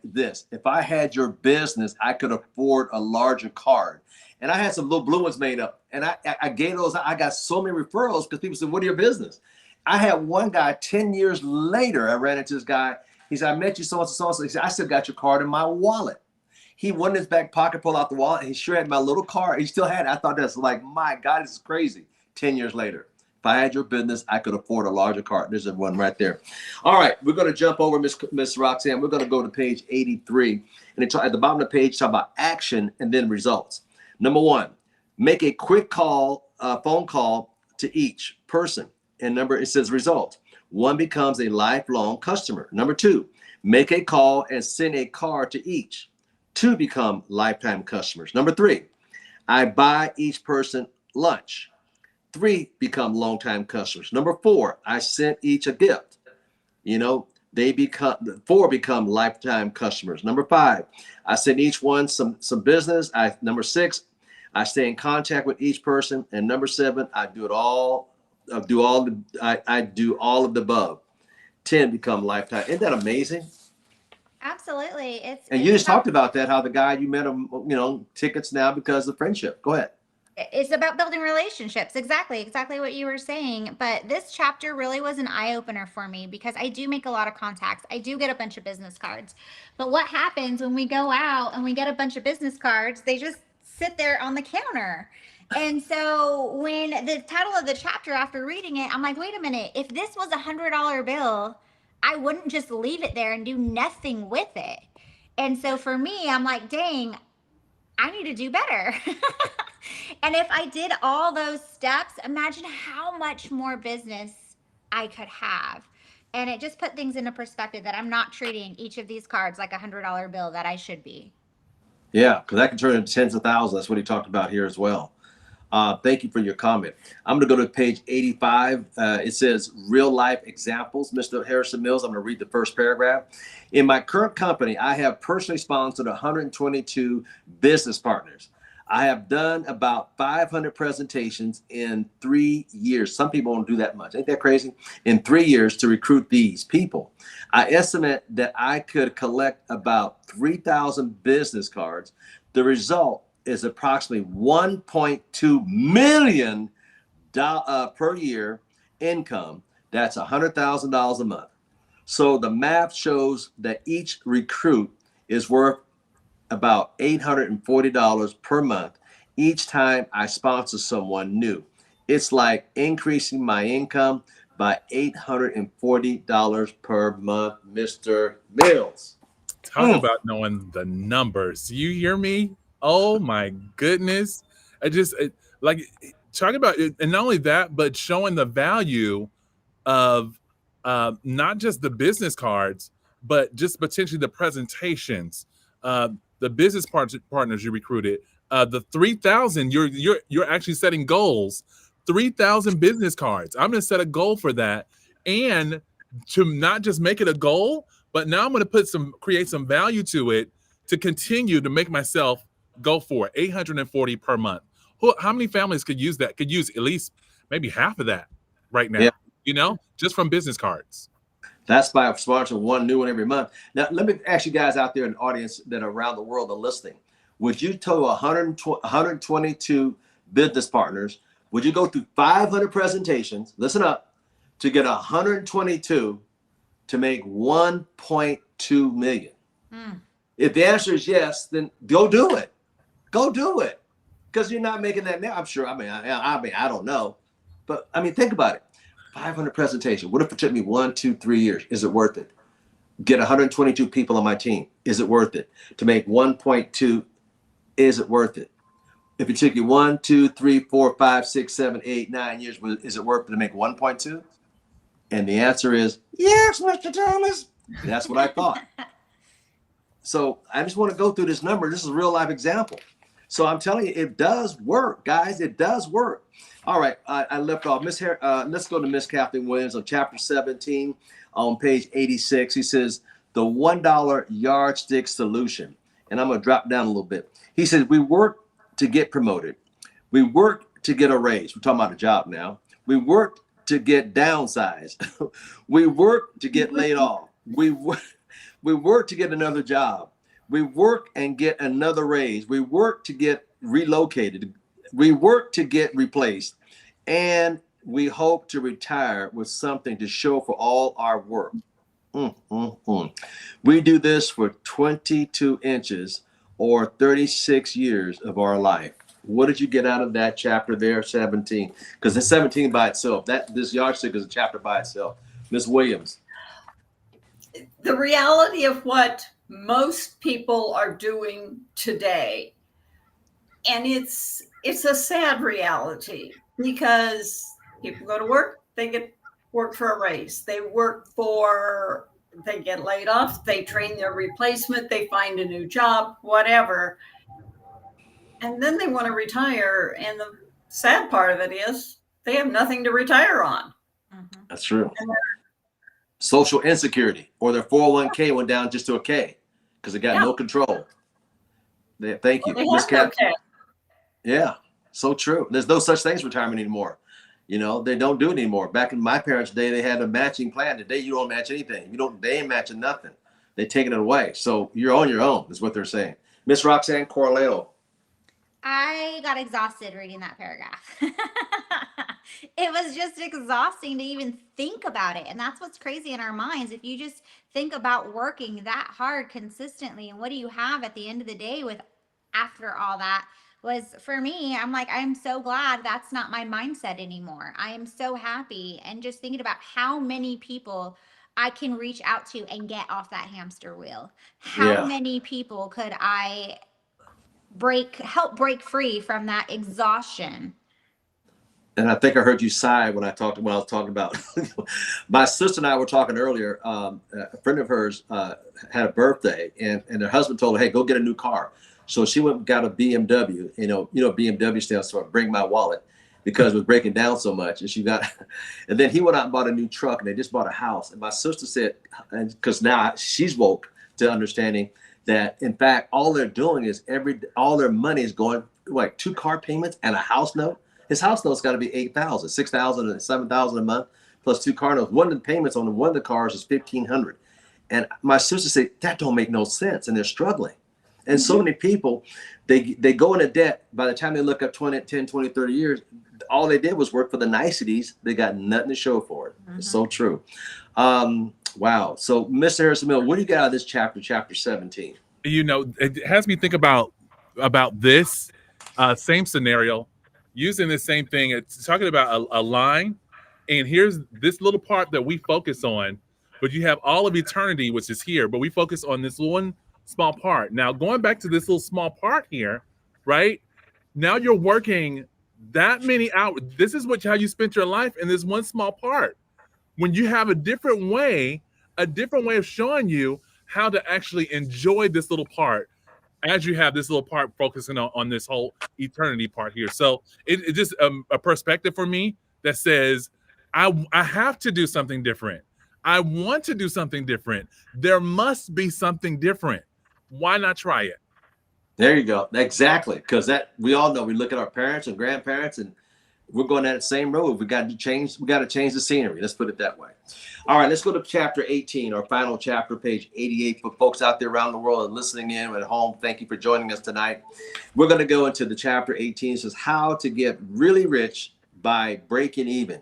if I had your business, I could afford a larger card. And I had some little blue ones made up, and I gave those. I got so many referrals because people said, "What are your business?" I had one guy 10 years later. I ran into this guy. He said, "I met you so and so and so." He said, "I still got your card in my wallet." He went in his back pocket, pulled out the wallet, and he sure had my little card. He still had it. I thought that's like, my God, this is crazy. 10 years later, if I had your business, I could afford a larger card. There's one right there. All right, we're going to jump over, Miss Roxanne. We're going to go to page 83, and at the bottom of the page, talk about action and then results. Number 1, make a quick phone call to each person. And it says result. 1 becomes a lifelong customer. Number 2, make a call and send a card to each. 2 become lifetime customers. Number 3, I buy each person lunch. 3 become longtime customers. Number 4, I sent each a gift. You know, 4 become lifetime customers. Number 5, I send each one some business. Number 6, I stay in contact with each person. And number 7, I do all of the above. 10 become lifetime. Isn't that amazing? Absolutely. And you just talked about that, how the guy you met him, tickets now because of friendship. Go ahead. It's about building relationships. Exactly what you were saying. But this chapter really was an eye-opener for me because I do make a lot of contacts. I do get a bunch of business cards. But what happens when we go out and we get a bunch of business cards? They just sit there on the counter. And so when the title of the chapter, after reading it, I'm like, wait a minute, if this was $100 bill, I wouldn't just leave it there and do nothing with it. And so for me, I'm like, dang, I need to do better. And if I did all those steps, imagine how much more business I could have. And it just put things into perspective that I'm not treating each of these cards like $100 bill that I should be. Yeah, because that can turn into tens of thousands. That's what he talked about here as well. Thank you for your comment. I'm going to go to page 85. It says real life examples. Mr. Harrison Mills, I'm going to read the first paragraph. In my current company, I have personally sponsored 122 business partners. I have done about 500 presentations in 3 years. Some people don't do that much. Ain't that crazy? In 3 years to recruit these people. I estimate that I could collect about 3,000 business cards. The result is approximately $1.2 million per year income. That's $100,000 a month. So the math shows that each recruit is worth about $840 per month each time I sponsor someone new. It's like increasing my income by $840 per month, Mr. Mills. Talk about knowing the numbers. You hear me? Oh my goodness. Like talk about it, and not only that, but showing the value of not just the business cards, but just potentially the presentations, the business partners you recruited, the 3,000. You're actually setting goals. 3,000 business cards. I'm going to set a goal for that, and to not just make it a goal, but now I'm going to create some value to it to continue to make myself go for it. 840 per month. How many families could use that? Could use at least maybe half of that right now. Yeah. Just from business cards. That's by sponsoring one new one every month. Now, let me ask you guys out there in the audience that are around the world are listening. Would you total 122 business partners? Would you go through 500 presentations? Listen up, to get 122 to make 1.2 million. If the answer is yes, then go do it. Go do it, because you're not making that now. I'm sure. I don't know, but think about it. 500 presentations. What if it took me 1, 2, 3 years? Is it worth it? Get 122 people on my team. Is it worth it? To make 1.2, is it worth it? If it took you 1, 2, 3, 4, 5, 6, 7, 8, 9 years, is it worth it to make 1.2? And the answer is yes, Mr. Thomas. That's what I thought. So I just want to go through this number. This is a real life example. So I'm telling you, it does work, guys. It does work. All right, I left off. Let's go to Miss Kathleen Williams on chapter 17 on page 86. He says, the $1 yardstick solution. And I'm going to drop down a little bit. He says, we work to get promoted. We work to get a raise. We're talking about a job now. We work to get downsized. We work to get laid off. We work to get another job. We work and get another raise. We work to get relocated. We work to get replaced. And we hope to retire with something to show for all our work. We do this for 22 inches or 36 years of our life. What did you get out of that chapter there, 17? Because it's 17 by itself. This yardstick is a chapter by itself. Miss Williams. The reality of what most people are doing today, and it's a sad reality, because people go to work, they get work for a raise, they get laid off, they train their replacement, they find a new job, whatever, and then they want to retire. And the sad part of it is they have nothing to retire on. That's true. Social insecurity, or their 401k went down just to a K because they got no control. Thank you, Miss Cat. Yeah, so true. There's no such thing as retirement anymore. They don't do it anymore. Back in my parents' day, they had a matching plan. Today, you don't match anything. They ain't matching nothing. They're taking it away. So you're on your own, is what they're saying. Miss Roxanne Corleo. I got exhausted reading that paragraph. It was just exhausting to even think about it. And that's what's crazy in our minds. If you just think about working that hard consistently, and what do you have at the end of the day with after all that, was, for me, I'm like, I'm so glad that's not my mindset anymore. I am so happy. And just thinking about how many people I can reach out to and get off that hamster wheel. How many people could I help break free from that exhaustion? and I think I heard you sigh when I was talking about my sister and I were talking earlier. A friend of hers had a birthday, and her husband told her, "Hey, go get a new car." So she went and got a BMW. BMW stands for Bring My Wallet, because it was breaking down so much. And and then he went out and bought a new truck, and they just bought a house. And my sister said, because now she's woke to understanding that, in fact, all they're doing is all their money is going like 2 car payments and a house note. His house note's got to be $8,000, $6,000, and $7,000 a month, plus 2 car notes. One of the payments on one of the cars is $1,500. And my sister said, that don't make no sense, and they're struggling. And so many people, they go into debt. By the time they look up 10, 20, 30 years, all they did was work for the niceties. They got nothing to show for it. It's so true. Wow. So, Mr. Harrison Miller, what do you got out of this chapter 17? It has me think about this same scenario, using the same thing. It's talking about a line, and here's this little part that we focus on, but you have all of eternity, which is here, but we focus on this one small part. Now, going back to this little small part here, right? Now you're working that many hours. This is how you spent your life in this one small part. When you have a different way of showing you how to actually enjoy this little part, as you have this little part focusing on this whole eternity part here. So it's just a perspective for me that says, I have to do something different. I want to do something different. There must be something different. Why not try it? There you go. Exactly. Because we all know, we look at our parents and grandparents, and we're going down that same road. We got to change the scenery. Let's put it that way. All right, let's go to chapter 18, our final chapter, page 88. For folks out there around the world and listening in at home, thank you for joining us tonight. We're going to go into the chapter 18. It says how to get really rich by breaking even.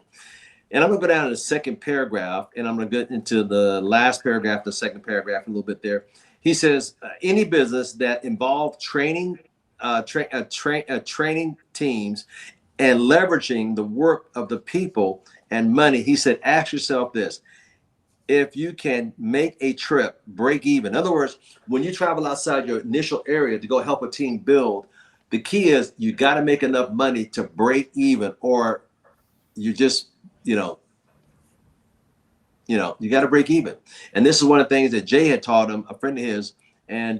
And I'm going to go down to the second paragraph, and I'm going to get into the last paragraph, the second paragraph, a little bit there. He says, any business that involves training teams and leveraging the work of the people and money, he said, ask yourself this: if you can make a trip break even. In other words, when you travel outside your initial area to go help a team build, the key is you got to make enough money to break even, or you just, you got to break even. And this is one of the things that Jay had taught him, a friend of his, and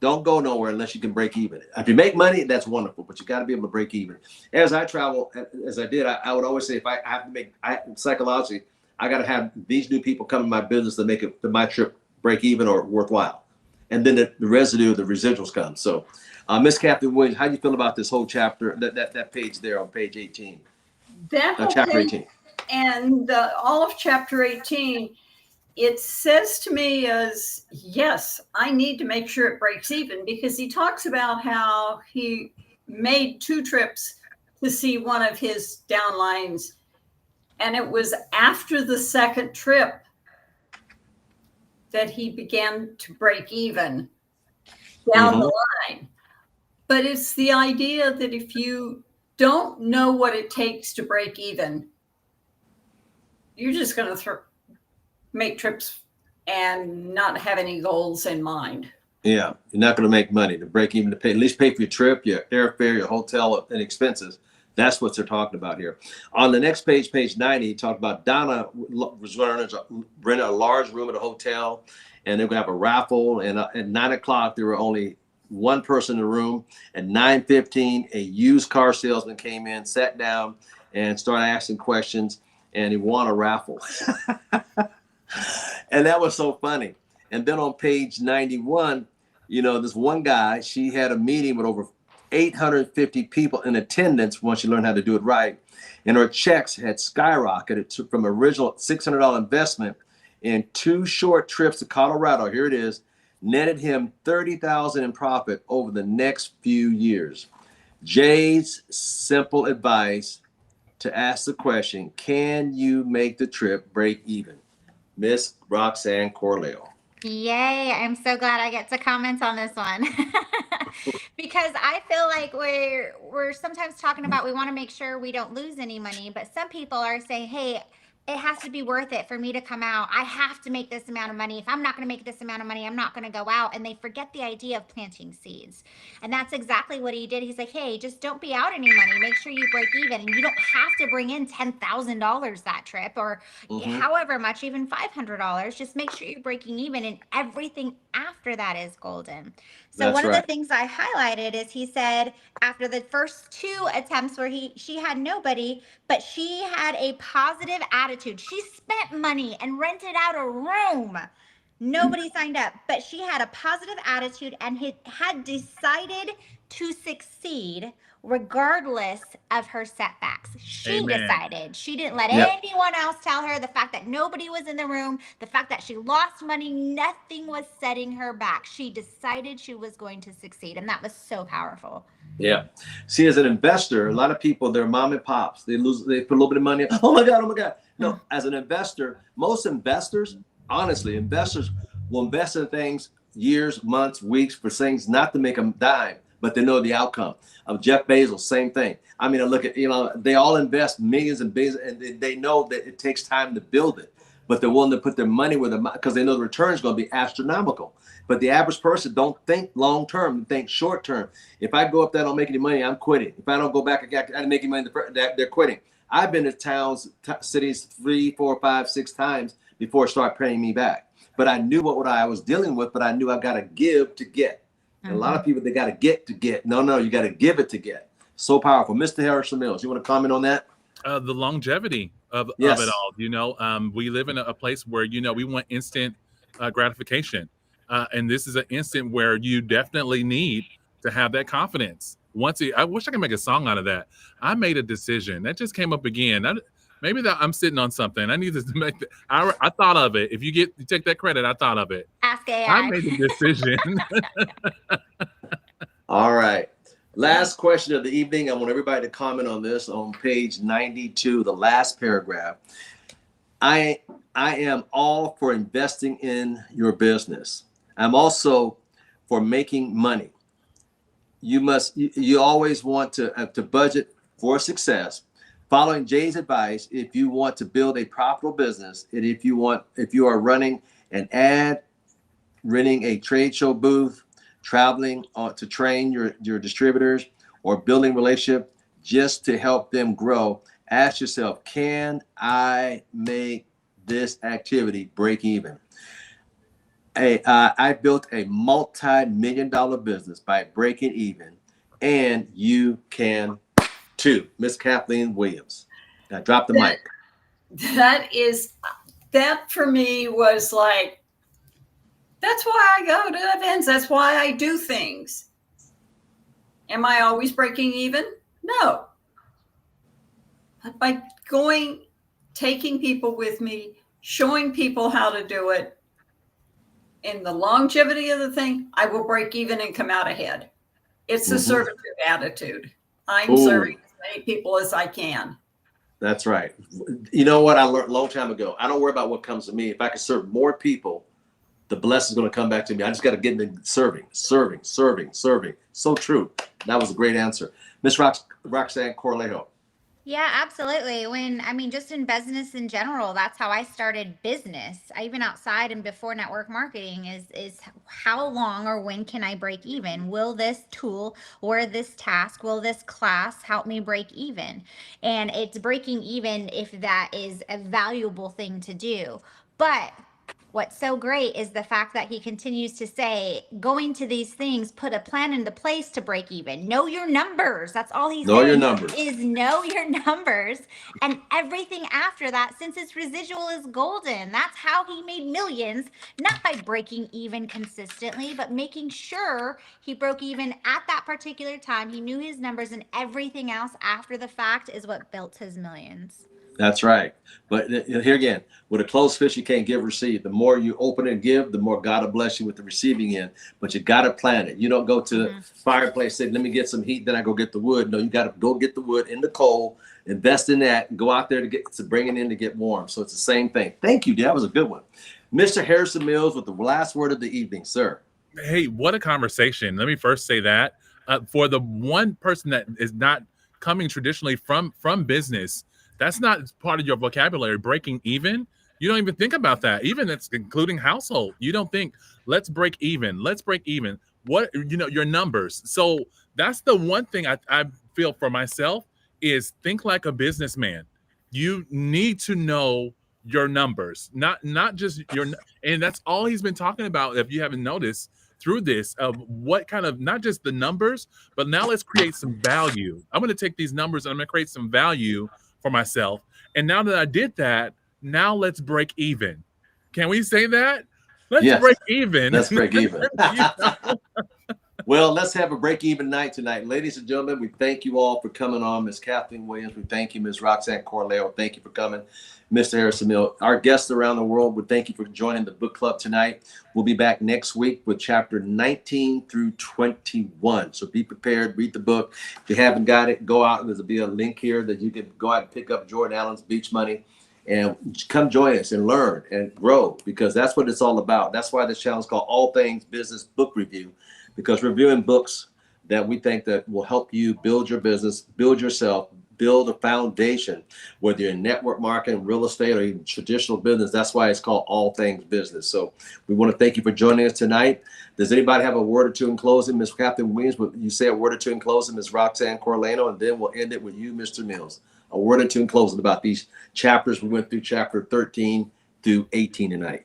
don't go nowhere unless you can break even. If you make money, that's wonderful, but you got to be able to break even. As I travel, as I did, I would always say, if I have to psychologically, I got to have these new people come in my business to make my trip break even or worthwhile. And then the residue, the residuals come. So Miss Kathy Williams, how do you feel about this whole chapter, that page there on page 18? That whole chapter page, 18. and all of chapter 18, it says to me as, yes, I need to make sure it breaks even, because he talks about how he made 2 trips to see one of his downlines. And it was after the second trip that he began to break even down the line. But it's the idea that if you don't know what it takes to break even, you're just going to make trips and not have any goals in mind. Yeah, you're not going to make money to break even, to pay, at least pay for your trip, your airfare, your hotel, and expenses. That's what they're talking about here. On the next page, page 90, he talked about Donna was renting a large room at a hotel, and they're going to have a raffle. And at 9 o'clock, there were only one person in the room. At 9:15, a used car salesman came in, sat down, and started asking questions, and he won a raffle. And that was so funny. And then on page 91, this one guy, she had a meeting with over 850 people in attendance once she learned how to do it right. And her checks had skyrocketed from original $600 investment in 2 short trips to Colorado. Here it is. Netted him $30,000 in profit over the next few years. Jay's simple advice to ask the question, can you make the trip break even? Miss Roxanne Corleo. Yay, I'm so glad I get to comment on this one. Because I feel like we're sometimes talking about, we want to make sure we don't lose any money, but some people are saying, hey, it has to be worth it for me to come out. I have to make this amount of money. If I'm not going to make this amount of money, I'm not going to go out. And they forget the idea of planting seeds. And that's exactly what he did. He's like, hey, just don't be out any money. Make sure you break even. And you don't have to bring in $10,000 that trip or however much, even $500. Just make sure you're breaking even, and everything after that is golden. So That's one of right. the things I highlighted is he said after the first 2 attempts where she had nobody, but she had a positive attitude. She spent money and rented out a room. Nobody signed up, but she had a positive attitude and had decided to succeed regardless of her setbacks. She Amen. decided. She didn't let Yep. anyone else tell her. The fact that nobody was in the room, the fact that she lost money, nothing was setting her back. She decided she was going to succeed, and that was so powerful. Yeah. See, as an investor, a lot of people, they're mom and pops. They put a little bit of money. Oh my God. No, as an investor, most investors, honestly, investors will invest in things years, months, weeks for things not to make them dime, but they know the outcome. Jeff Bezos, same thing. I mean, I look at, they all invest millions and billions, and they know that it takes time to build it, but they're willing to put their money where because they know the return is going to be astronomical. But the average person don't think long term, think short term. If I go up there, I don't make any money, I'm quitting. If I don't go back, I didn't make any money, they're quitting. I've been to towns, cities 3, 4, 5, 6 times before it started paying me back. But I knew what I was dealing with, but I knew I got to give to get. And a lot of people, they got to get to get. No, you got to give it to get. So powerful. Mr. Harrison Mills, you want to comment on that? The longevity of it all. We live in a place where, we want instant gratification. And this is an instant where you definitely need to have that confidence. I wish I could make a song out of that. I made a decision that just came up again. Maybe that I'm sitting on something. I need to make I thought of it. If you take that credit, I thought of it. Ask AI. I made a decision. All right. Last question of the evening. I want everybody to comment on this on page 92, the last paragraph. I am all for investing in your business. I'm also for making money. You always want to budget for success. Following Jay's advice, if you want to build a profitable business, and if you are running an ad, renting a trade show booth, traveling to train your distributors, or building relationship just to help them grow, ask yourself, can I make this activity break even? I built a multi-million-dollar business by breaking even, and you can too. Miss Kathleen Williams. Now drop the mic. That for me was like, that's why I go to events. That's why I do things. Am I always breaking even? No. But by taking people with me, showing people how to do it, in the longevity of the thing, I will break even and come out ahead. It's a servitude attitude. I'm serving as many people as I can. That's right. You know what I learned a long time ago? I don't worry about what comes to me. If I can serve more people, the blessing is going to come back to me. I just got to get them serving. So true. That was a great answer. Miss Roxanne Corlejo. Yeah, absolutely. Just in business in general, that's how I started business. Even outside and before network marketing is how long or when can I break even? Will this tool or this task, will this class help me break even? And it's breaking even if that is a valuable thing to do. But what's so great is the fact that he continues to say, going to these things, put a plan into place to break even. Know your numbers. That's all he's saying. Know your numbers. Is know your numbers. And everything after that, since it's residual, is golden. That's how he made millions, not by breaking even consistently, but making sure he broke even at that particular time. He knew his numbers, and everything else after the fact is what built his millions. That's right. But here again, with a closed fist, you can't give or receive. The more you open and give, the more God will bless you with the receiving end. But you got to plan it. You don't go to the fireplace, say, let me get some heat, then I go get the wood. No, you got to go get the wood in the coal, invest in that, and go out there to bring it in to get warm. So it's the same thing. Thank you. That was a good one. Mr. Harrison Mills with the last word of the evening, sir. Hey, what a conversation. Let me first say that for the one person that is not coming traditionally from business, That's not part of your vocabulary. Breaking even. You don't even think about that. Even that's including household. You don't think, let's break even. Let's break even. What, your numbers. So that's the one thing I feel for myself is think like a businessman. You need to know your numbers, not just and that's all he's been talking about. If you haven't noticed through this, of what kind of, not just the numbers, but now let's create some value. I'm going to take these numbers and I'm going to create some value for myself. And now that I did that, now let's break even. Can we say that? Let's break even. Let's break even. Well, let's have a break even night tonight. Ladies and gentlemen, we thank you all for coming on. Ms. Kathleen Williams, we thank you. Ms. Roxanne Corleo, thank you for coming. Mr. Harrison Mills, our guests around the world, we thank you for joining the book club tonight. We'll be back next week with chapter 19 through 21. So be prepared, read the book. If you haven't got it, go out. There'll be a link here that you can go out and pick up Jordan Allen's Beach Money. And come join us and learn and grow, because that's what it's all about. That's why this channel is called All Things Business Book Review, because reviewing books that we think that will help you build your business, build yourself, build a foundation, whether you're in network marketing, real estate, or even traditional business. That's why it's called All Things Business. So we want to thank you for joining us tonight. Does anybody have a word or two in closing? Ms. Kathleen Williams, would you say a word or two in closing? Ms. Roxanne Corlano, and then we'll end it with you, Mr. Mills. A word or two in closing about these chapters. We went through chapter 13 through 18 tonight.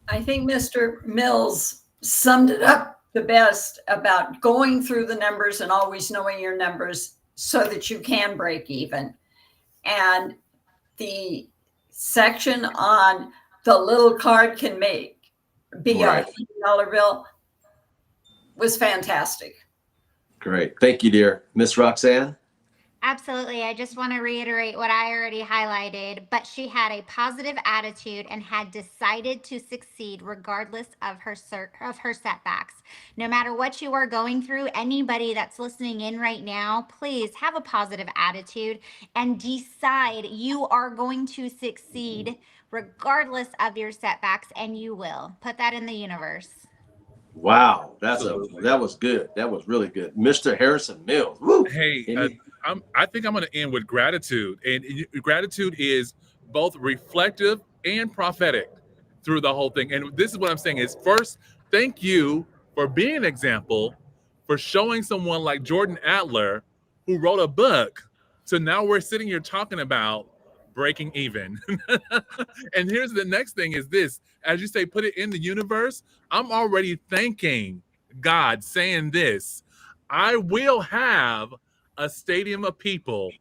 I think Mr. Mills summed it up the best about going through the numbers and always knowing your numbers so that you can break even. And the section on the little card can be Right. a $50 bill was fantastic. Great. Thank you, dear. Miss Roxanne? Absolutely. I just want to reiterate what I already highlighted, but she had a positive attitude and had decided to succeed regardless of her setbacks. No matter what you are going through, anybody that's listening in right now, please have a positive attitude and decide you are going to succeed regardless of your setbacks, and you will. Put that in the universe. Wow, that was good. That was really good. Mr. Harrison Mills. Woo. Hey, I think I'm going to end with gratitude. And gratitude is both reflective and prophetic through the whole thing. And this is what I'm saying is, first, thank you for being an example, for showing someone like Jordan Adler, who wrote a book. So now we're sitting here talking about breaking even. And here's the next thing is this, as you say, put it in the universe. I'm already thanking God, saying this: I will have a stadium of people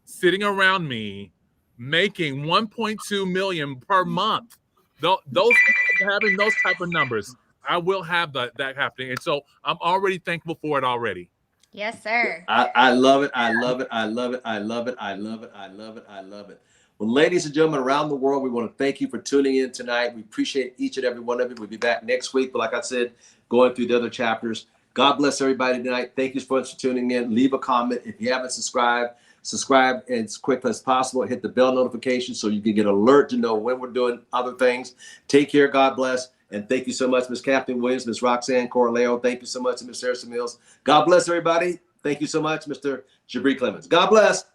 sitting around me making 1.2 million per month. Those having those type of numbers, I will have that happening. And so I'm already thankful for it already. Yes, sir. I love it. I love it. I love it. I love it. I love it. I love it. I love it. Well, ladies and gentlemen around the world, we want to thank you for tuning in tonight. We appreciate each and every one of you. We'll be back next week. But like I said, going through the other chapters. God bless everybody tonight. Thank you so much for tuning in. Leave a comment. If you haven't subscribed, subscribe as quickly as possible. Hit the bell notification so you can get alert to know when we're doing other things. Take care. God bless. And thank you so much, Ms. Kathleen Williams, Ms. Roxanne Corleo. Thank you so much, Ms. Harrison Mills. God bless everybody. Thank you so much, Mr. Jabri Clemens. God bless.